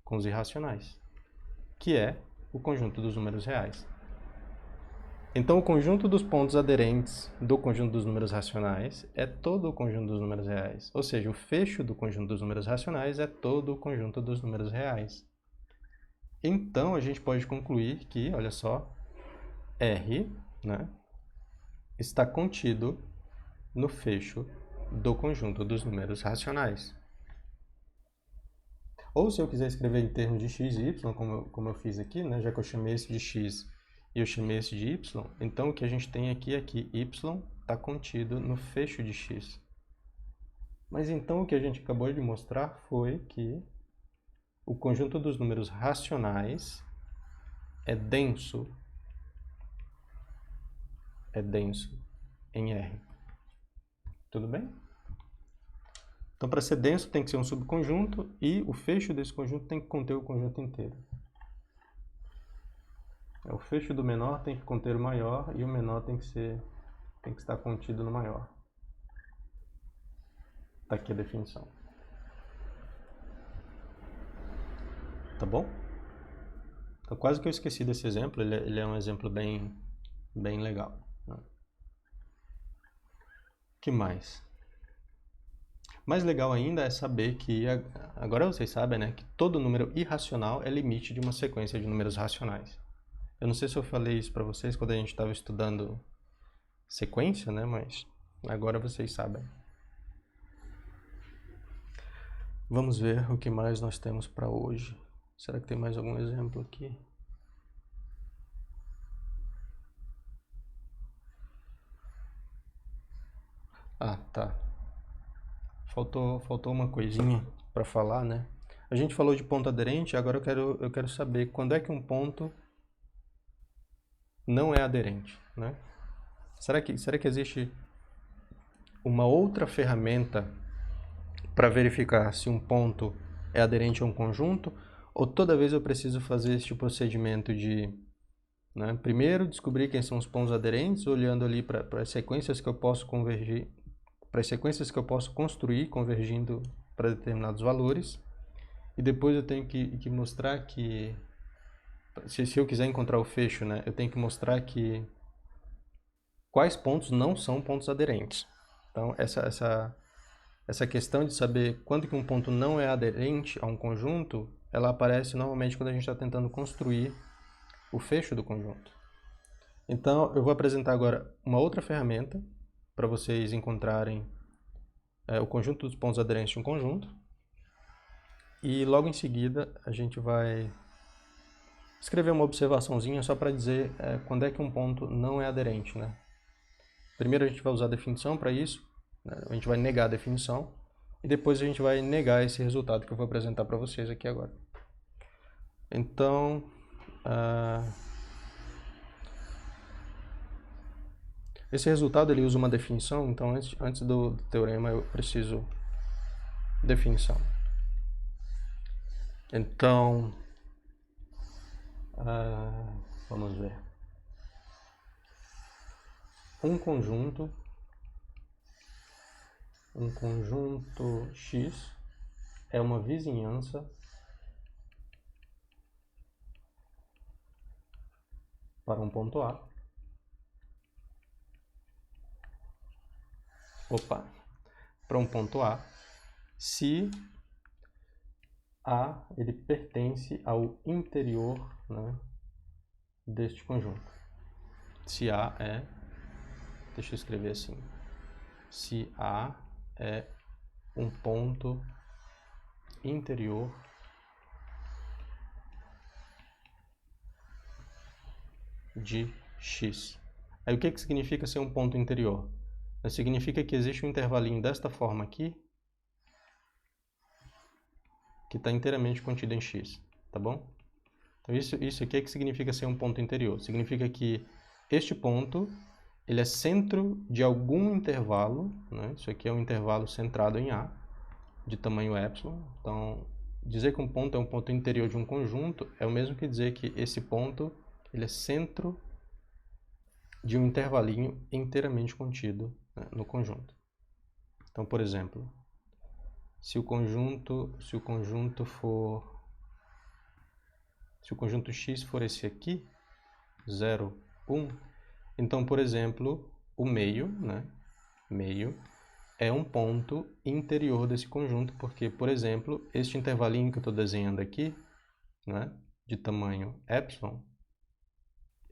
com os irracionais, que é o conjunto dos números reais. Então, o conjunto dos pontos aderentes do conjunto dos números racionais é todo o conjunto dos números reais. Ou seja, o fecho do conjunto dos números racionais é todo o conjunto dos números reais. Então, a gente pode concluir que, olha só, R, né, está contido no fecho do conjunto dos números racionais. Ou se eu quiser escrever em termos de x e y, como eu fiz aqui, né, já que eu chamei esse de x e eu chamei esse de y, então o que a gente tem aqui é que y está contido no fecho de x. Mas então o que a gente acabou de mostrar foi que o conjunto dos números racionais é denso em R. Tudo bem? Então, para ser denso, tem que ser um subconjunto e o fecho desse conjunto tem que conter o conjunto inteiro. O fecho do menor tem que conter o maior e o menor tem que estar contido no maior. Está aqui a definição. Tá bom? Então, quase que eu esqueci desse exemplo. Ele é um exemplo bem legal. Né? O que mais? Mais legal ainda é saber que, agora vocês sabem, né, que todo número irracional é limite de uma sequência de números racionais. Eu não sei se eu falei isso para vocês quando a gente estava estudando sequência, né, mas agora vocês sabem. Vamos ver o que mais nós temos para hoje. Será que tem mais algum exemplo aqui? Ah, tá. Faltou uma coisinha para falar, né? A gente falou de ponto aderente, agora eu quero saber quando é que um ponto não é aderente, né? Será que existe uma outra ferramenta para verificar se um ponto é aderente a um conjunto? Ou toda vez eu preciso fazer este procedimento de, né, primeiro descobrir quem são os pontos aderentes, olhando ali para as sequências que eu posso convergir, para as sequências que eu posso construir convergindo para determinados valores, e depois eu tenho que mostrar que, se eu quiser encontrar o fecho, né, eu tenho que mostrar que quais pontos não são pontos aderentes. Então, essa questão de saber quando que um ponto não é aderente a um conjunto, ela aparece normalmente quando a gente está tentando construir o fecho do conjunto. Então, eu vou apresentar agora uma outra ferramenta para vocês encontrarem o conjunto dos pontos aderentes de um conjunto. E logo em seguida a gente vai escrever uma observaçãozinha só para dizer quando é que um ponto não é aderente, né? Primeiro a gente vai usar a definição para isso, né? A gente vai negar a definição e depois a gente vai negar esse resultado que eu vou apresentar para vocês aqui agora. Então, esse resultado ele usa uma definição, então antes do teorema eu preciso definição. Então, vamos ver. Um conjunto X é uma vizinhança para um ponto A. Para um ponto A, se A ele pertence ao interior, né, deste conjunto. Se A é, deixa eu escrever assim, se A é um ponto interior de X. Aí o que significa ser um ponto interior? Significa que existe um intervalinho desta forma aqui, que está inteiramente contido em X, tá bom? Então isso aqui é que significa ser um ponto interior. Significa que este ponto ele é centro de algum intervalo, né? Isso aqui é um intervalo centrado em A, de tamanho epsilon. Então, dizer que um ponto é um ponto interior de um conjunto é o mesmo que dizer que esse ponto ele é centro de um intervalinho inteiramente contido, né, no conjunto. Então, por exemplo, se o conjunto X for esse aqui, 0, 1, então, por exemplo, o meio, né? Meio é um ponto interior desse conjunto, porque, por exemplo, este intervalinho que eu estou desenhando aqui, né, de tamanho epsilon,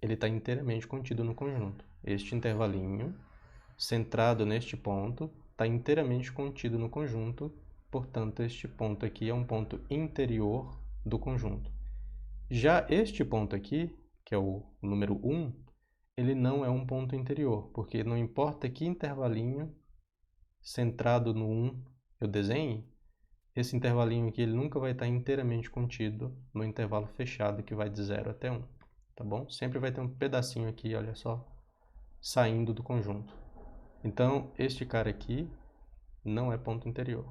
ele está inteiramente contido no conjunto. Este intervalinho, centrado neste ponto, está inteiramente contido no conjunto, portanto, este ponto aqui é um ponto interior do conjunto. Já este ponto aqui, que é o número 1, ele não é um ponto interior, porque não importa que intervalinho centrado no 1 eu desenhe, esse intervalinho aqui ele nunca vai estar inteiramente contido no intervalo fechado que vai de 0 até 1, tá bom? Sempre vai ter um pedacinho aqui, olha só, saindo do conjunto. Então, este cara aqui não é ponto interior.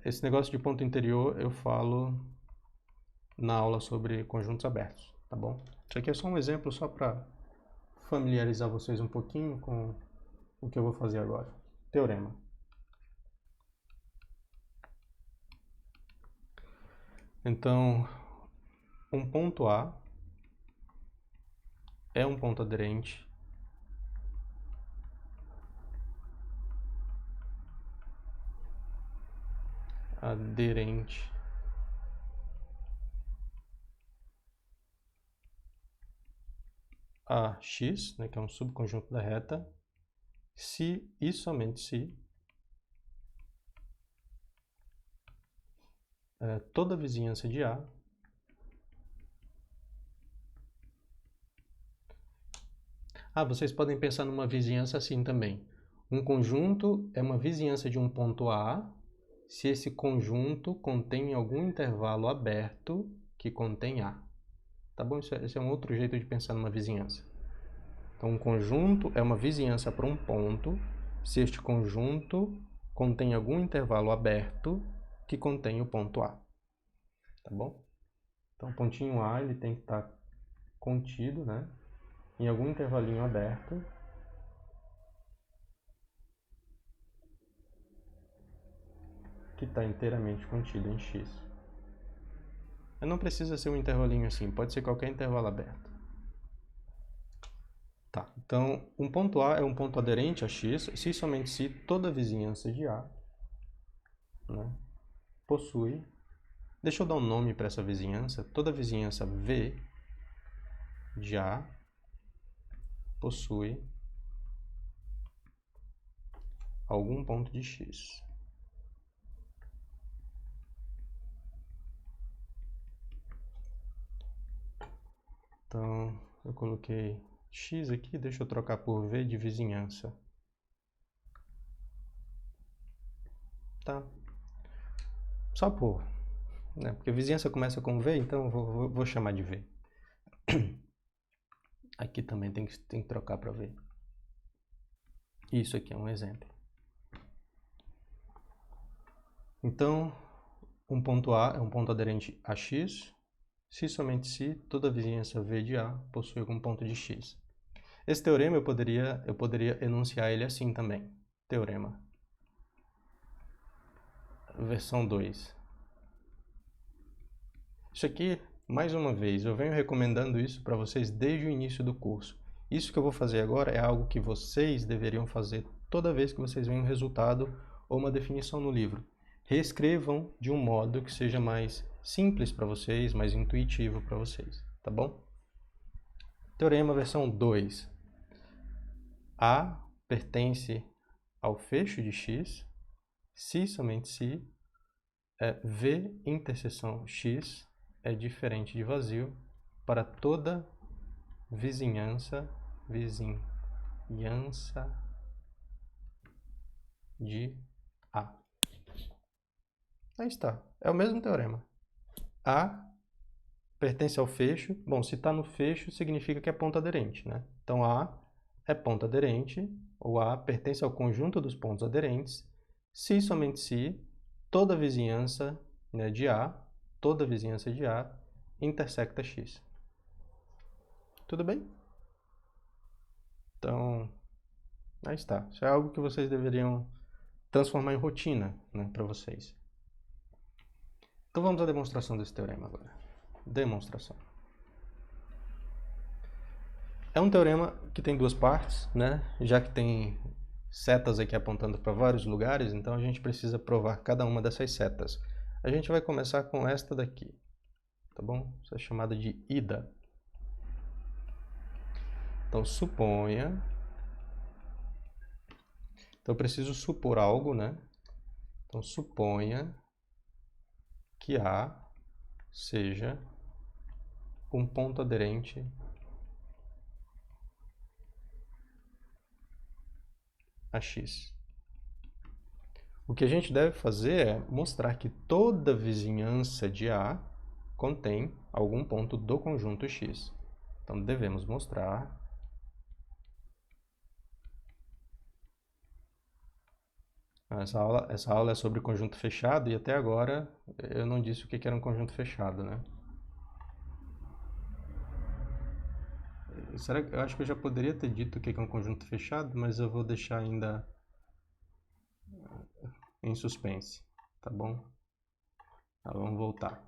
Esse negócio de ponto interior eu falo na aula sobre conjuntos abertos, tá bom? Isso aqui é só um exemplo só para familiarizar vocês um pouquinho com o que eu vou fazer agora. Teorema. Então, um ponto A é um ponto aderente a X, né, que é um subconjunto da reta, se e somente se toda vizinhança de A vocês podem pensar numa vizinhança assim também. Um conjunto é uma vizinhança de um ponto A se esse conjunto contém algum intervalo aberto que contém A. Tá bom? Esse é um outro jeito de pensar numa vizinhança. Então, um conjunto é uma vizinhança para um ponto se este conjunto contém algum intervalo aberto que contém o ponto A. Tá bom? Então, o pontinho A ele tem que estar contido, né, em algum intervalinho aberto que está inteiramente contido em X. Mas não precisa ser um intervalinho assim, pode ser qualquer intervalo aberto. Tá, então um ponto A é um ponto aderente a X se somente se toda vizinhança de A, né, possui... Deixa eu dar um nome para essa vizinhança. Toda vizinhança V de A possui algum ponto de X. Então, eu coloquei X aqui, deixa eu trocar por V de vizinhança. Tá? Só por... né, porque vizinhança começa com V, então eu vou chamar de V. Aqui também tem que trocar para V. Isso aqui é um exemplo. Então, um ponto A é um ponto aderente a X, se somente se toda vizinhança V de A possui algum ponto de X. Esse teorema eu poderia enunciar ele assim também. Teorema. Versão 2. Isso aqui, mais uma vez, eu venho recomendando isso para vocês desde o início do curso. Isso que eu vou fazer agora é algo que vocês deveriam fazer toda vez que vocês veem um resultado ou uma definição no livro. Reescrevam de um modo que seja mais simples para vocês, mais intuitivo para vocês, tá bom? Teorema versão 2. A pertence ao fecho de X, se somente se V interseção X é diferente de vazio para toda vizinhança de A. Aí está. É o mesmo teorema. A pertence ao fecho. Bom, se está no fecho, significa que é ponto aderente, né? Então, A é ponto aderente, ou A pertence ao conjunto dos pontos aderentes, se e somente se toda vizinhança, né, de A, toda vizinhança de A, intersecta X. Tudo bem? Então, aí está. Isso é algo que vocês deveriam transformar em rotina, né, para vocês. Então vamos à demonstração desse teorema agora. Demonstração. É um teorema que tem duas partes, né? Já que tem setas aqui apontando para vários lugares, então a gente precisa provar cada uma dessas setas. A gente vai começar com esta daqui, tá bom? Essa é chamada de ida. Então suponha... Então eu preciso supor algo, né? Então suponha que A seja um ponto aderente a X. O que a gente deve fazer é mostrar que toda vizinhança de A contém algum ponto do conjunto X. Então, devemos mostrar essa aula é sobre conjunto fechado e até agora eu não disse o que era um conjunto fechado, né? Eu acho que eu já poderia ter dito o que é um conjunto fechado, mas eu vou deixar ainda em suspense, tá bom? Tá, vamos voltar.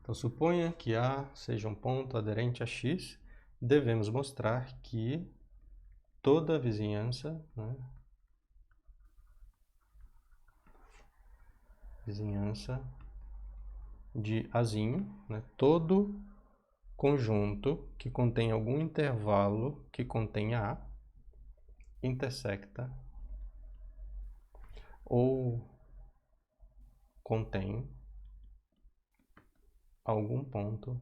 Então, suponha que A seja um ponto aderente a X, devemos mostrar que toda a vizinhança, né, vizinhança de Azinho, né, todo conjunto que contém algum intervalo que contenha A, intersecta ou contém algum ponto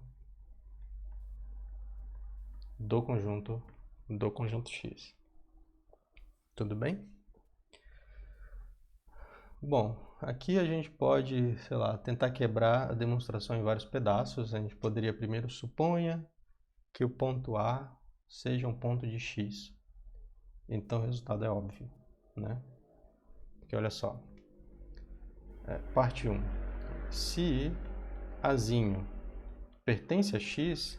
do conjunto X. Tudo bem? Bom, aqui a gente pode, sei lá, tentar quebrar a demonstração em vários pedaços. A gente poderia primeiro suponha que o ponto A seja um ponto de X. Então o resultado é óbvio, né? Porque olha só, parte 1. Se Azinho pertence a X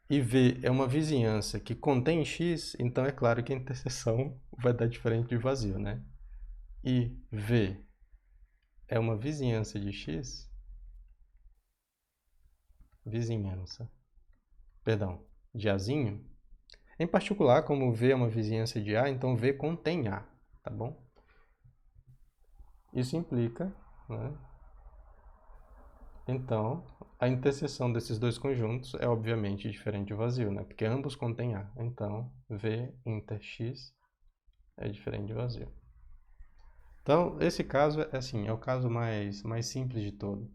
e V é uma vizinhança que contém X, então é claro que a interseção vai dar diferente de vazio, né? E V é uma vizinhança de X, de Azinho. Em particular, como V é uma vizinhança de A, então V contém A, tá bom? Isso implica, né? Então, a interseção desses dois conjuntos é obviamente diferente de vazio, né? Porque ambos contêm A. Então, V inter X é diferente de vazio. Então, esse caso é o caso mais simples de todo.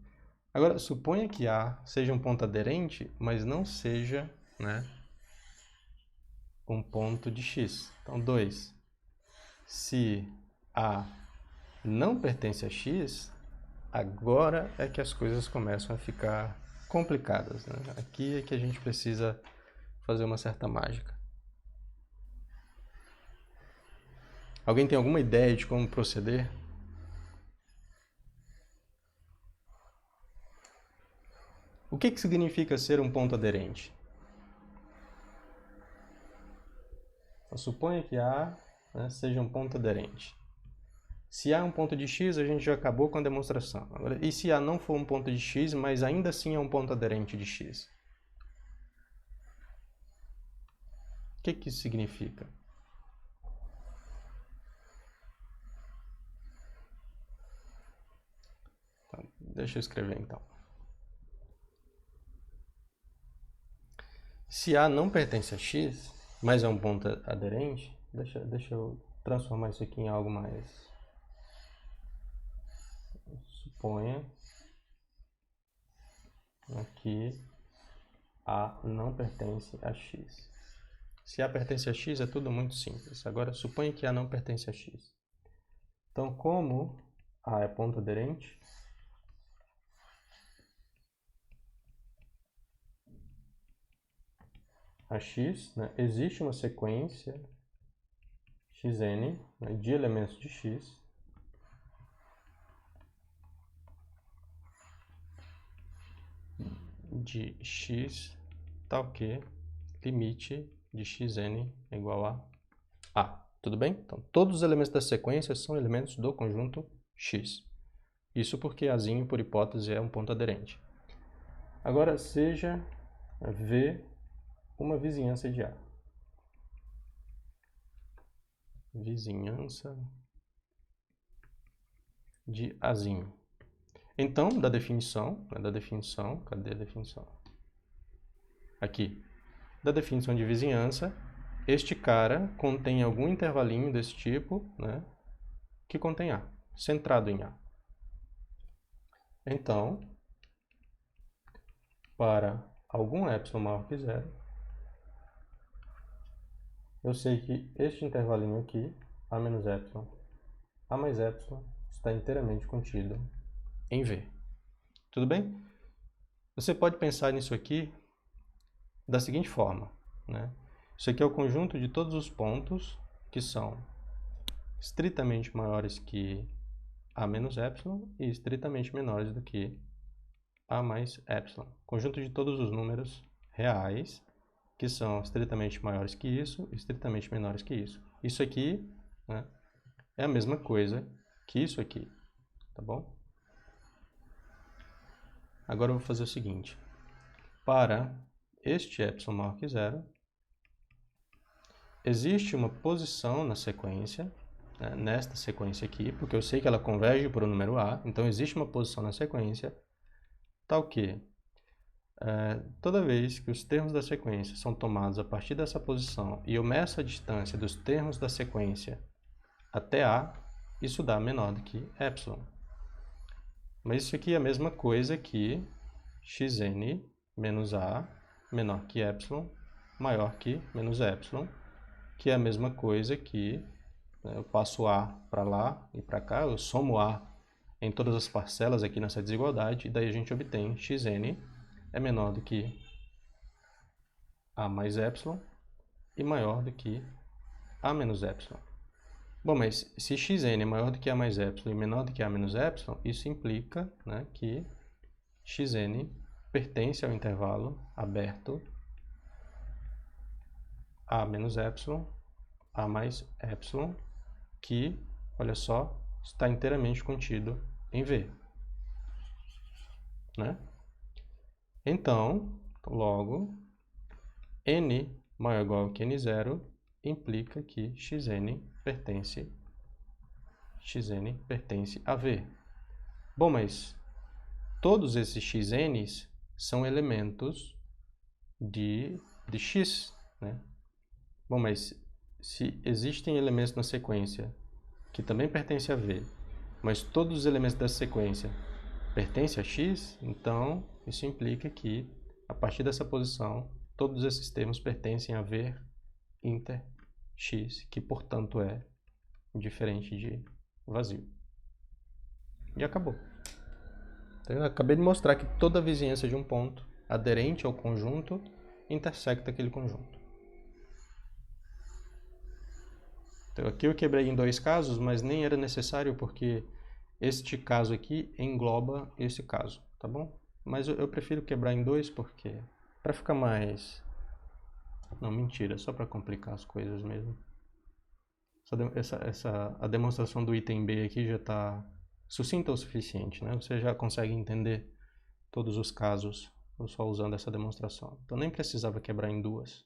Agora, suponha que A seja um ponto aderente, mas não seja, né, um ponto de X. Então, 2. Se A não pertence a X, agora é que as coisas começam a ficar complicadas, né? Aqui é que a gente precisa fazer uma certa mágica. Alguém tem alguma ideia de como proceder? O que significa ser um ponto aderente? Então, suponha que A, né, seja um ponto aderente. Se A é um ponto de X, a gente já acabou com a demonstração. Agora, e se A não for um ponto de X, mas ainda assim é um ponto aderente de X? O que isso significa? Então, deixa eu escrever então. Se A não pertence a X, mas é um ponto aderente, deixa eu transformar isso aqui em algo mais... Suponha que A não pertence a X. Se A pertence a X, é tudo muito simples. Agora, suponha que A não pertence a X. Então, como A é ponto aderente, a x, né, existe uma sequência xn, né, de elementos de x, tal que limite de xn é igual a A. Tudo bem? Então, todos os elementos da sequência são elementos do conjunto X. Isso porque Azinho, por hipótese, é um ponto aderente. Agora, seja V uma vizinhança de A. Vizinhança de Azinho. Então, cadê a definição? Aqui. Da definição de vizinhança, este cara contém algum intervalinho desse tipo, né, que contém A, centrado em A. Então, para algum epsilon maior que zero, eu sei que este intervalinho aqui, A menos epsilon, A mais epsilon, está inteiramente contido em V. Tudo bem? Você pode pensar nisso aqui da seguinte forma, né? Isso aqui é o conjunto de todos os pontos que são estritamente maiores que A menos epsilon e estritamente menores do que A mais epsilon. Conjunto de todos os números reais que são estritamente maiores que isso e estritamente menores que isso. Isso aqui, né, é a mesma coisa que isso aqui, tá bom? Agora eu vou fazer o seguinte. Para este epsilon maior que zero, existe uma posição na sequência, né, nesta sequência aqui, porque eu sei que ela converge para o número A, então existe uma posição na sequência, tal que toda vez que os termos da sequência são tomados a partir dessa posição e eu meço a distância dos termos da sequência até A, isso dá menor do que epsilon. Mas isso aqui é a mesma coisa que xn menos A menor que epsilon maior que menos epsilon, que é a mesma coisa que, né, eu passo A para lá e para cá, eu somo A em todas as parcelas aqui nessa desigualdade, e daí a gente obtém xn é menor do que A mais epsilon e maior do que A menos epsilon. Bom, mas se xn é maior do que A mais epsilon e menor do que A menos epsilon, isso implica, né, que xn pertence ao intervalo aberto A menos epsilon, A mais epsilon, que, olha só, está inteiramente contido em V. Né? Então, logo, n maior ou igual que n0 implica que xn pertence a V. Bom, mas todos esses xn's são elementos de x, né? Bom, mas se existem elementos na sequência que também pertencem a V, mas todos os elementos dessa sequência pertencem a x, então isso implica que, a partir dessa posição, todos esses termos pertencem a V inter x, que portanto é diferente de vazio. E acabou. Então, eu acabei de mostrar que toda a vizinhança de um ponto aderente ao conjunto intersecta aquele conjunto. Então, aqui eu quebrei em dois casos, mas nem era necessário porque este caso aqui engloba esse caso, tá bom? Mas eu prefiro quebrar em dois porque para ficar mais... Não, mentira, só para complicar as coisas mesmo. A demonstração do item B aqui já está sucinta o suficiente, né? Você já consegue entender todos os casos só usando essa demonstração. Então nem precisava quebrar em duas.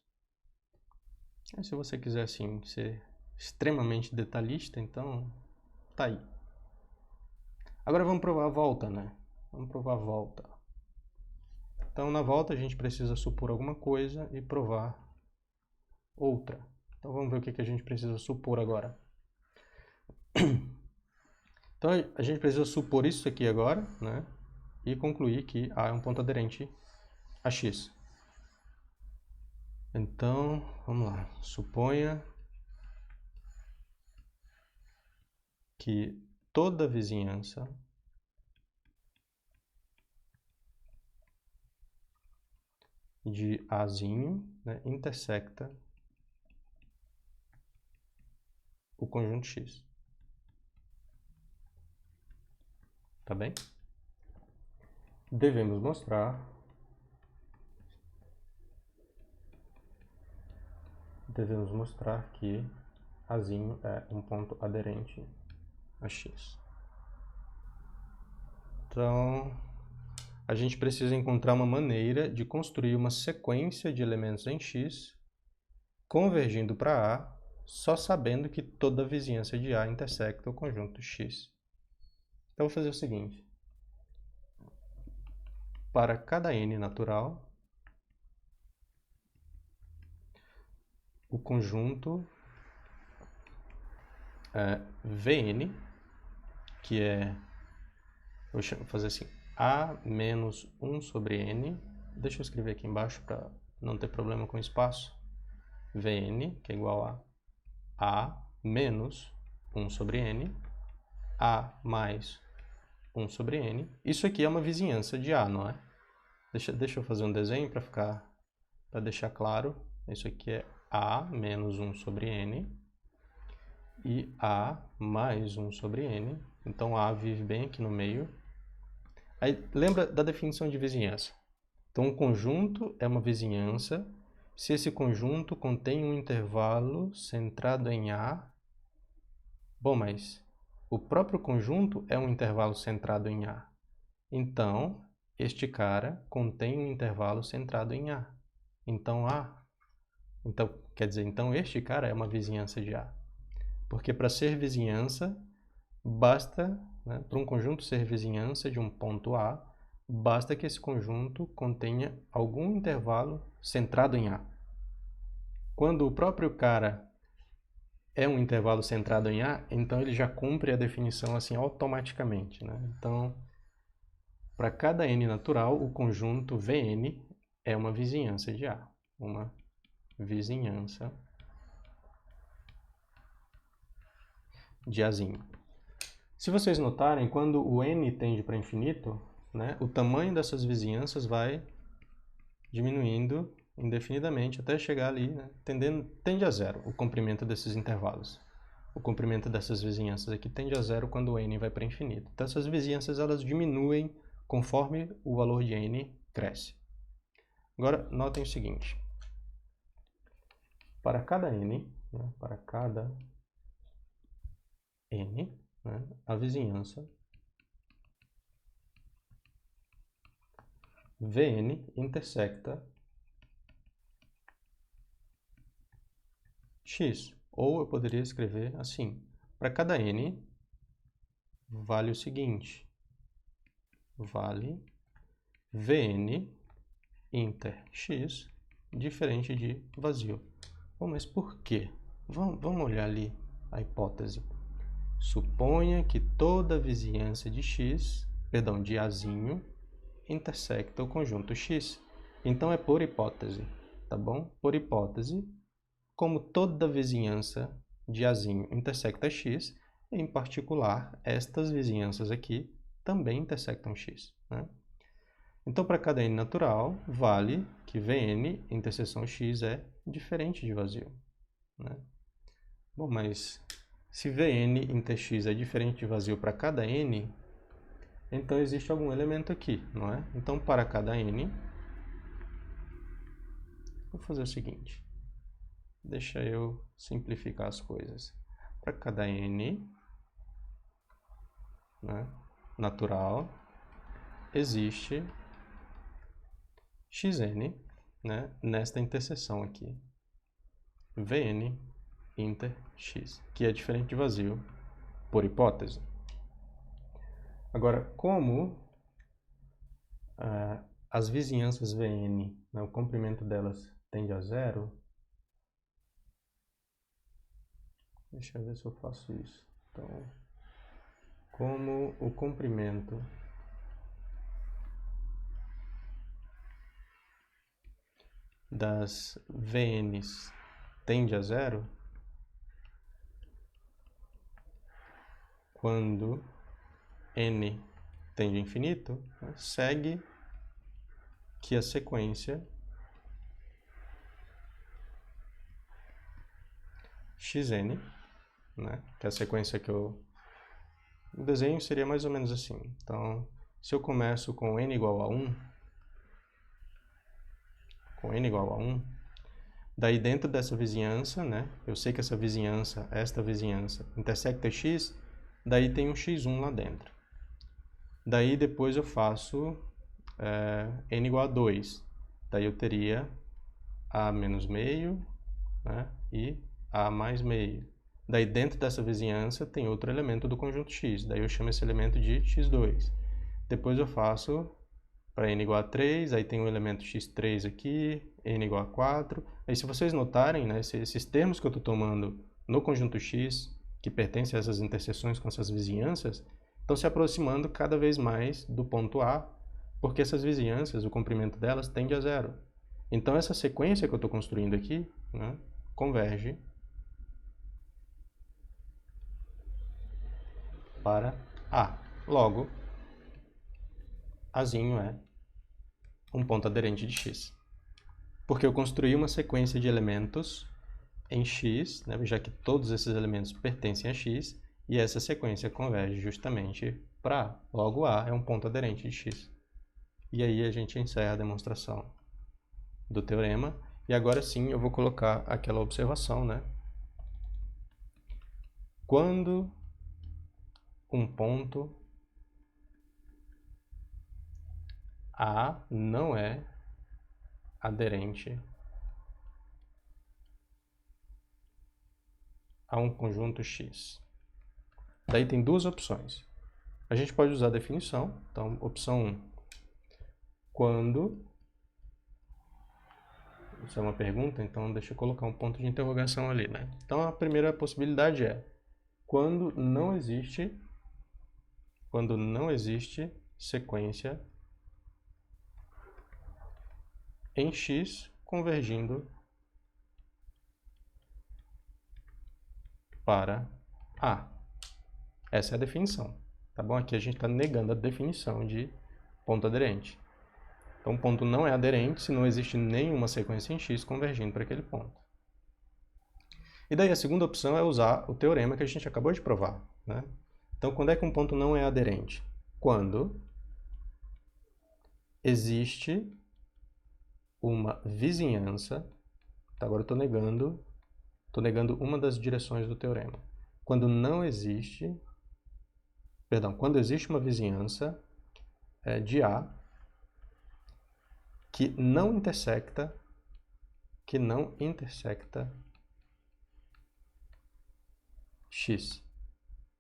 Se você quiser assim ser extremamente detalhista, então tá aí. Agora vamos provar a volta, né? Vamos provar a volta. Então na volta a gente precisa supor alguma coisa e provar outra. Então vamos ver o que a gente precisa supor agora. Então a gente precisa supor isso aqui agora, né? E concluir que A é um ponto aderente a X. Então, vamos lá. Suponha que toda vizinhança de Azinho, né, intersecta o conjunto X. Tá bem? Devemos mostrar que Azinho é um ponto aderente a X. Então, a gente precisa encontrar uma maneira de construir uma sequência de elementos em X, convergindo para A, só sabendo que toda vizinhança de A intersecta o conjunto X. Então, eu vou fazer o seguinte. Para cada n natural, o conjunto Vn, que é, vou fazer assim, A menos 1 sobre n, deixa eu escrever aqui embaixo para não ter problema com espaço, Vn, que é igual a menos 1 sobre n, A mais 1 sobre n. Isso aqui é uma vizinhança de A, não é? Deixa eu fazer um desenho para deixar claro. Isso aqui é A menos 1 sobre n e A mais 1 sobre n. Então, A vive bem aqui no meio. Aí, lembra da definição de vizinhança. Então, um conjunto é uma vizinhança se esse conjunto contém um intervalo centrado em A. Bom, mas o próprio conjunto é um intervalo centrado em A. Então, este cara contém um intervalo centrado em A. Então, quer dizer, então este cara é uma vizinhança de A. Porque para ser vizinhança, basta, né, para um conjunto ser vizinhança de um ponto A, basta que esse conjunto contenha algum intervalo centrado em A. Quando o próprio cara é um intervalo centrado em A, então ele já cumpre a definição assim automaticamente, né? Então, para cada n natural, o conjunto Vn é uma vizinhança de A. Uma vizinhança de Azinho. Se vocês notarem, quando o n tende para infinito, né, o tamanho dessas vizinhanças vai diminuindo indefinidamente até chegar ali, né, tende a zero o comprimento desses intervalos. O comprimento dessas vizinhanças aqui tende a zero quando o n vai para infinito. Então, essas vizinhanças elas diminuem conforme o valor de n cresce. Agora, notem o seguinte. Para cada n, né, né, a vizinhança Vn intersecta X. Ou eu poderia escrever assim. Para cada n, vale o seguinte. Vale Vn inter X diferente de vazio. Bom, mas por quê? Vamos olhar ali a hipótese. Suponha que toda vizinhança de X, de Azinho, intersecta o conjunto X. Então é por hipótese, tá bom? Por hipótese, como toda vizinhança de Azinho intersecta X, em particular, estas vizinhanças aqui também intersectam X, né? Então, para cada n natural, vale que Vn interseção X é diferente de vazio, né? Bom, mas se Vn inter X é diferente de vazio para cada n, então existe algum elemento aqui, não é? Então, para cada n, vou fazer o seguinte. Deixa eu simplificar as coisas. Para cada n, né, natural, existe xn, né, nesta interseção aqui. Vn inter x, que é diferente de vazio, por hipótese. Agora, como as vizinhanças Vn, né, o comprimento delas tende a zero, deixa eu ver se eu faço isso. Então, como o comprimento das Vn's tende a zero, quando n tende a infinito, né, segue que a sequência xn, né, que é a sequência que o desenho seria mais ou menos assim. Então, se eu começo com n igual a 1, daí dentro dessa vizinhança, né, eu sei que essa vizinhança, esta vizinhança, intersecta x, daí tem um x1 lá dentro. Daí depois eu faço n igual a 2. Daí eu teria a menos meio, né, e a mais meio. Daí dentro dessa vizinhança tem outro elemento do conjunto x. Daí eu chamo esse elemento de x2. Depois eu faço para n igual a 3, aí tem o elemento x3 aqui, n igual a 4. Aí se vocês notarem, né, esses termos que eu estou tomando no conjunto x, que pertencem a essas interseções com essas vizinhanças, estão se aproximando cada vez mais do ponto A, porque essas vizinhanças, o comprimento delas tende a zero. Então essa sequência que eu estou construindo aqui, né, converge para A. Logo, Azinho é um ponto aderente de x. Porque eu construí uma sequência de elementos em x, né, já que todos esses elementos pertencem a x, e essa sequência converge justamente para A. Logo, A é um ponto aderente de x. E aí a gente encerra a demonstração do teorema. E agora sim eu vou colocar aquela observação, né? Quando um ponto A não é aderente a um conjunto x. Daí tem duas opções. A gente pode usar a definição. Então, opção 1. Quando... Isso é uma pergunta, então deixa eu colocar um ponto de interrogação ali, né? Então, a primeira possibilidade é quando não existe sequência em x convergindo para A. Essa é a definição, tá bom? Aqui a gente está negando a definição de ponto aderente. Então, o ponto não é aderente se não existe nenhuma sequência em x convergindo para aquele ponto. E daí a segunda opção é usar o teorema que a gente acabou de provar, né? Então, quando é que um ponto não é aderente? Quando existe uma vizinhança, tá? Agora eu estou negando uma das direções do teorema. Quando existe uma vizinhança de A que não intersecta x,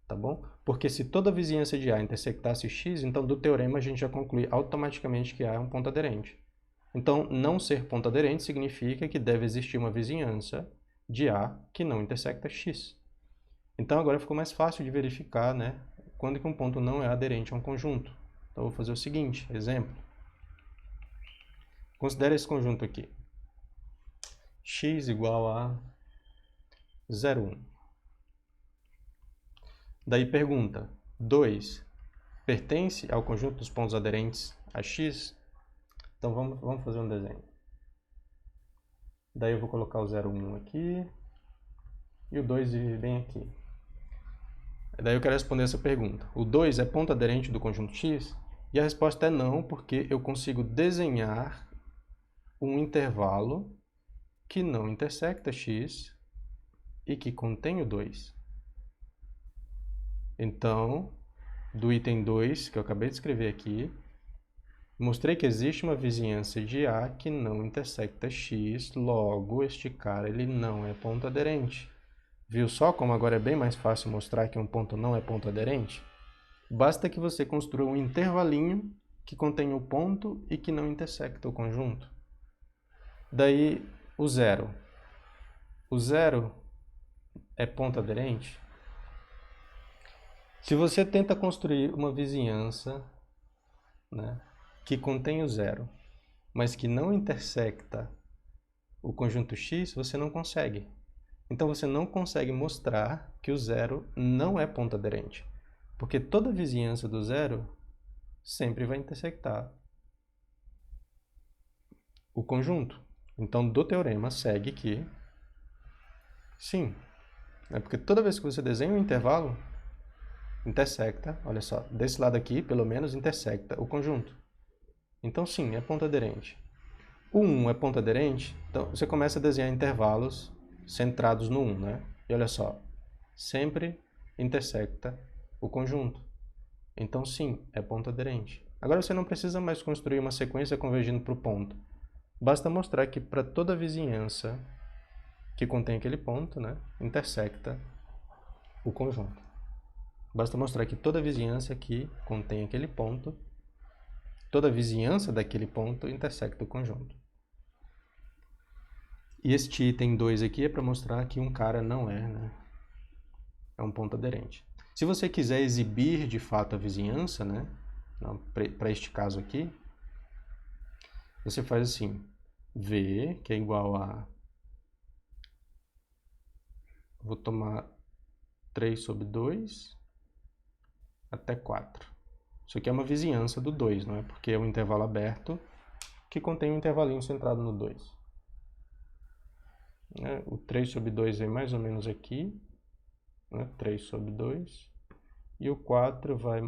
tá bom? Porque se toda a vizinhança de A intersectasse x, então do teorema a gente já conclui automaticamente que A é um ponto aderente. Então, não ser ponto aderente significa que deve existir uma vizinhança de A que não intersecta x. Então, agora ficou mais fácil de verificar, né, quando que um ponto não é aderente a um conjunto. Então, eu vou fazer o seguinte, exemplo. Considere esse conjunto aqui. X igual a 0,1. Daí pergunta, 2 pertence ao conjunto dos pontos aderentes a x? Então vamos fazer um desenho. Daí eu vou colocar o 0,1 aqui e o 2 vive bem aqui. Daí eu quero responder essa pergunta. O 2 é ponto aderente do conjunto x? E a resposta é não, porque eu consigo desenhar um intervalo que não intersecta x e que contém o 2. Então, do item 2, que eu acabei de escrever aqui, mostrei que existe uma vizinhança de A que não intersecta x, logo este cara ele não é ponto aderente. Viu só como agora é bem mais fácil mostrar que um ponto não é ponto aderente? Basta que você construa um intervalinho que contém o ponto e que não intersecta o conjunto. Daí, o 0. O 0 é ponto aderente? Se você tenta construir uma vizinhança, né, que contém o 0, mas que não intersecta o conjunto x, você não consegue. Então, você não consegue mostrar que o 0 não é ponto aderente. Porque toda vizinhança do zero sempre vai intersectar o conjunto. Então, do teorema segue que sim. Porque toda vez que você desenha um intervalo, intersecta, olha só, desse lado aqui, pelo menos, intersecta o conjunto. Então, sim, é ponto aderente. O 1 é ponto aderente, então você começa a desenhar intervalos centrados no 1, né? E olha só, sempre intersecta o conjunto. Então, sim, é ponto aderente. Agora você não precisa mais construir uma sequência convergindo para o ponto. Basta mostrar que para toda vizinhança que contém aquele ponto, né, intersecta o conjunto. Basta mostrar que toda vizinhança que contém aquele ponto, toda vizinhança daquele ponto intersecta o conjunto. E este item 2 aqui é para mostrar que um cara não é, né, é um ponto aderente. Se você quiser exibir de fato a vizinhança, né, para este caso aqui, você faz assim, V, que é igual a... Vou tomar 3 sobre 2 até 4. Isso aqui é uma vizinhança do 2, não é? Porque é um intervalo aberto que contém um intervalinho centrado no 2. O 3 sobre 2 vem mais ou menos aqui, né? 3 sobre 2. E o 4 vai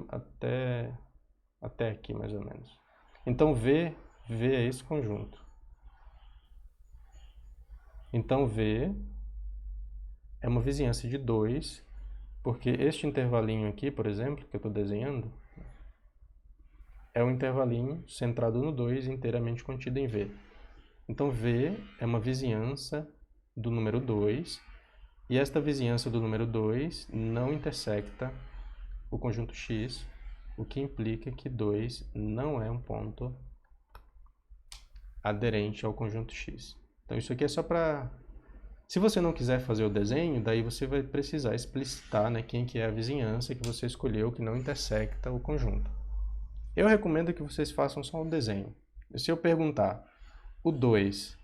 até aqui, mais ou menos. Então, V é esse conjunto. Então, V é uma vizinhança de 2, porque este intervalinho aqui, por exemplo, que eu estou desenhando, é um intervalinho centrado no 2 inteiramente contido em V. Então, V é uma vizinhança do número 2, e esta vizinhança do número 2 não intersecta o conjunto X, o que implica que 2 não é um ponto aderente ao conjunto X. Então, isso aqui é só para... Se você não quiser fazer o desenho, daí você vai precisar explicitar, né, quem que é a vizinhança que você escolheu que não intersecta o conjunto. Eu recomendo que vocês façam só um desenho. Se eu perguntar, o 2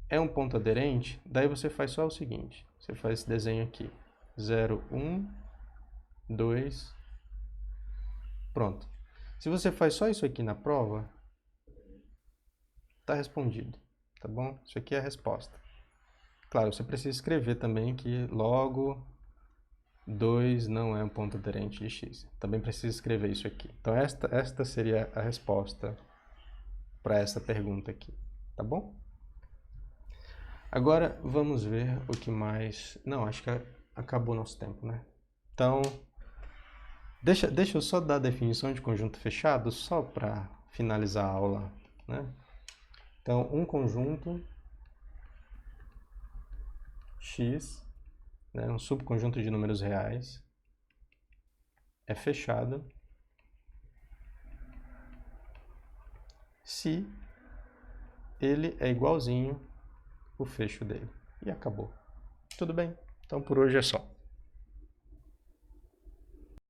é um ponto aderente, daí você faz só o seguinte, você faz esse desenho aqui, 0, 1, 2, pronto. Se você faz só isso aqui na prova, está respondido, tá bom? Isso aqui é a resposta. Claro, você precisa escrever também que logo 2 não é um ponto aderente de x. Também precisa escrever isso aqui. Então esta seria a resposta para essa pergunta aqui, tá bom? Agora vamos ver o que mais... Não, acho que acabou nosso tempo, né? Então, deixa eu só dar a definição de conjunto fechado, só para finalizar a aula, né? Então, um conjunto X, né, um subconjunto de números reais, é fechado se ele é igualzinho o fecho dele. E acabou. Tudo bem? Então, por hoje é só.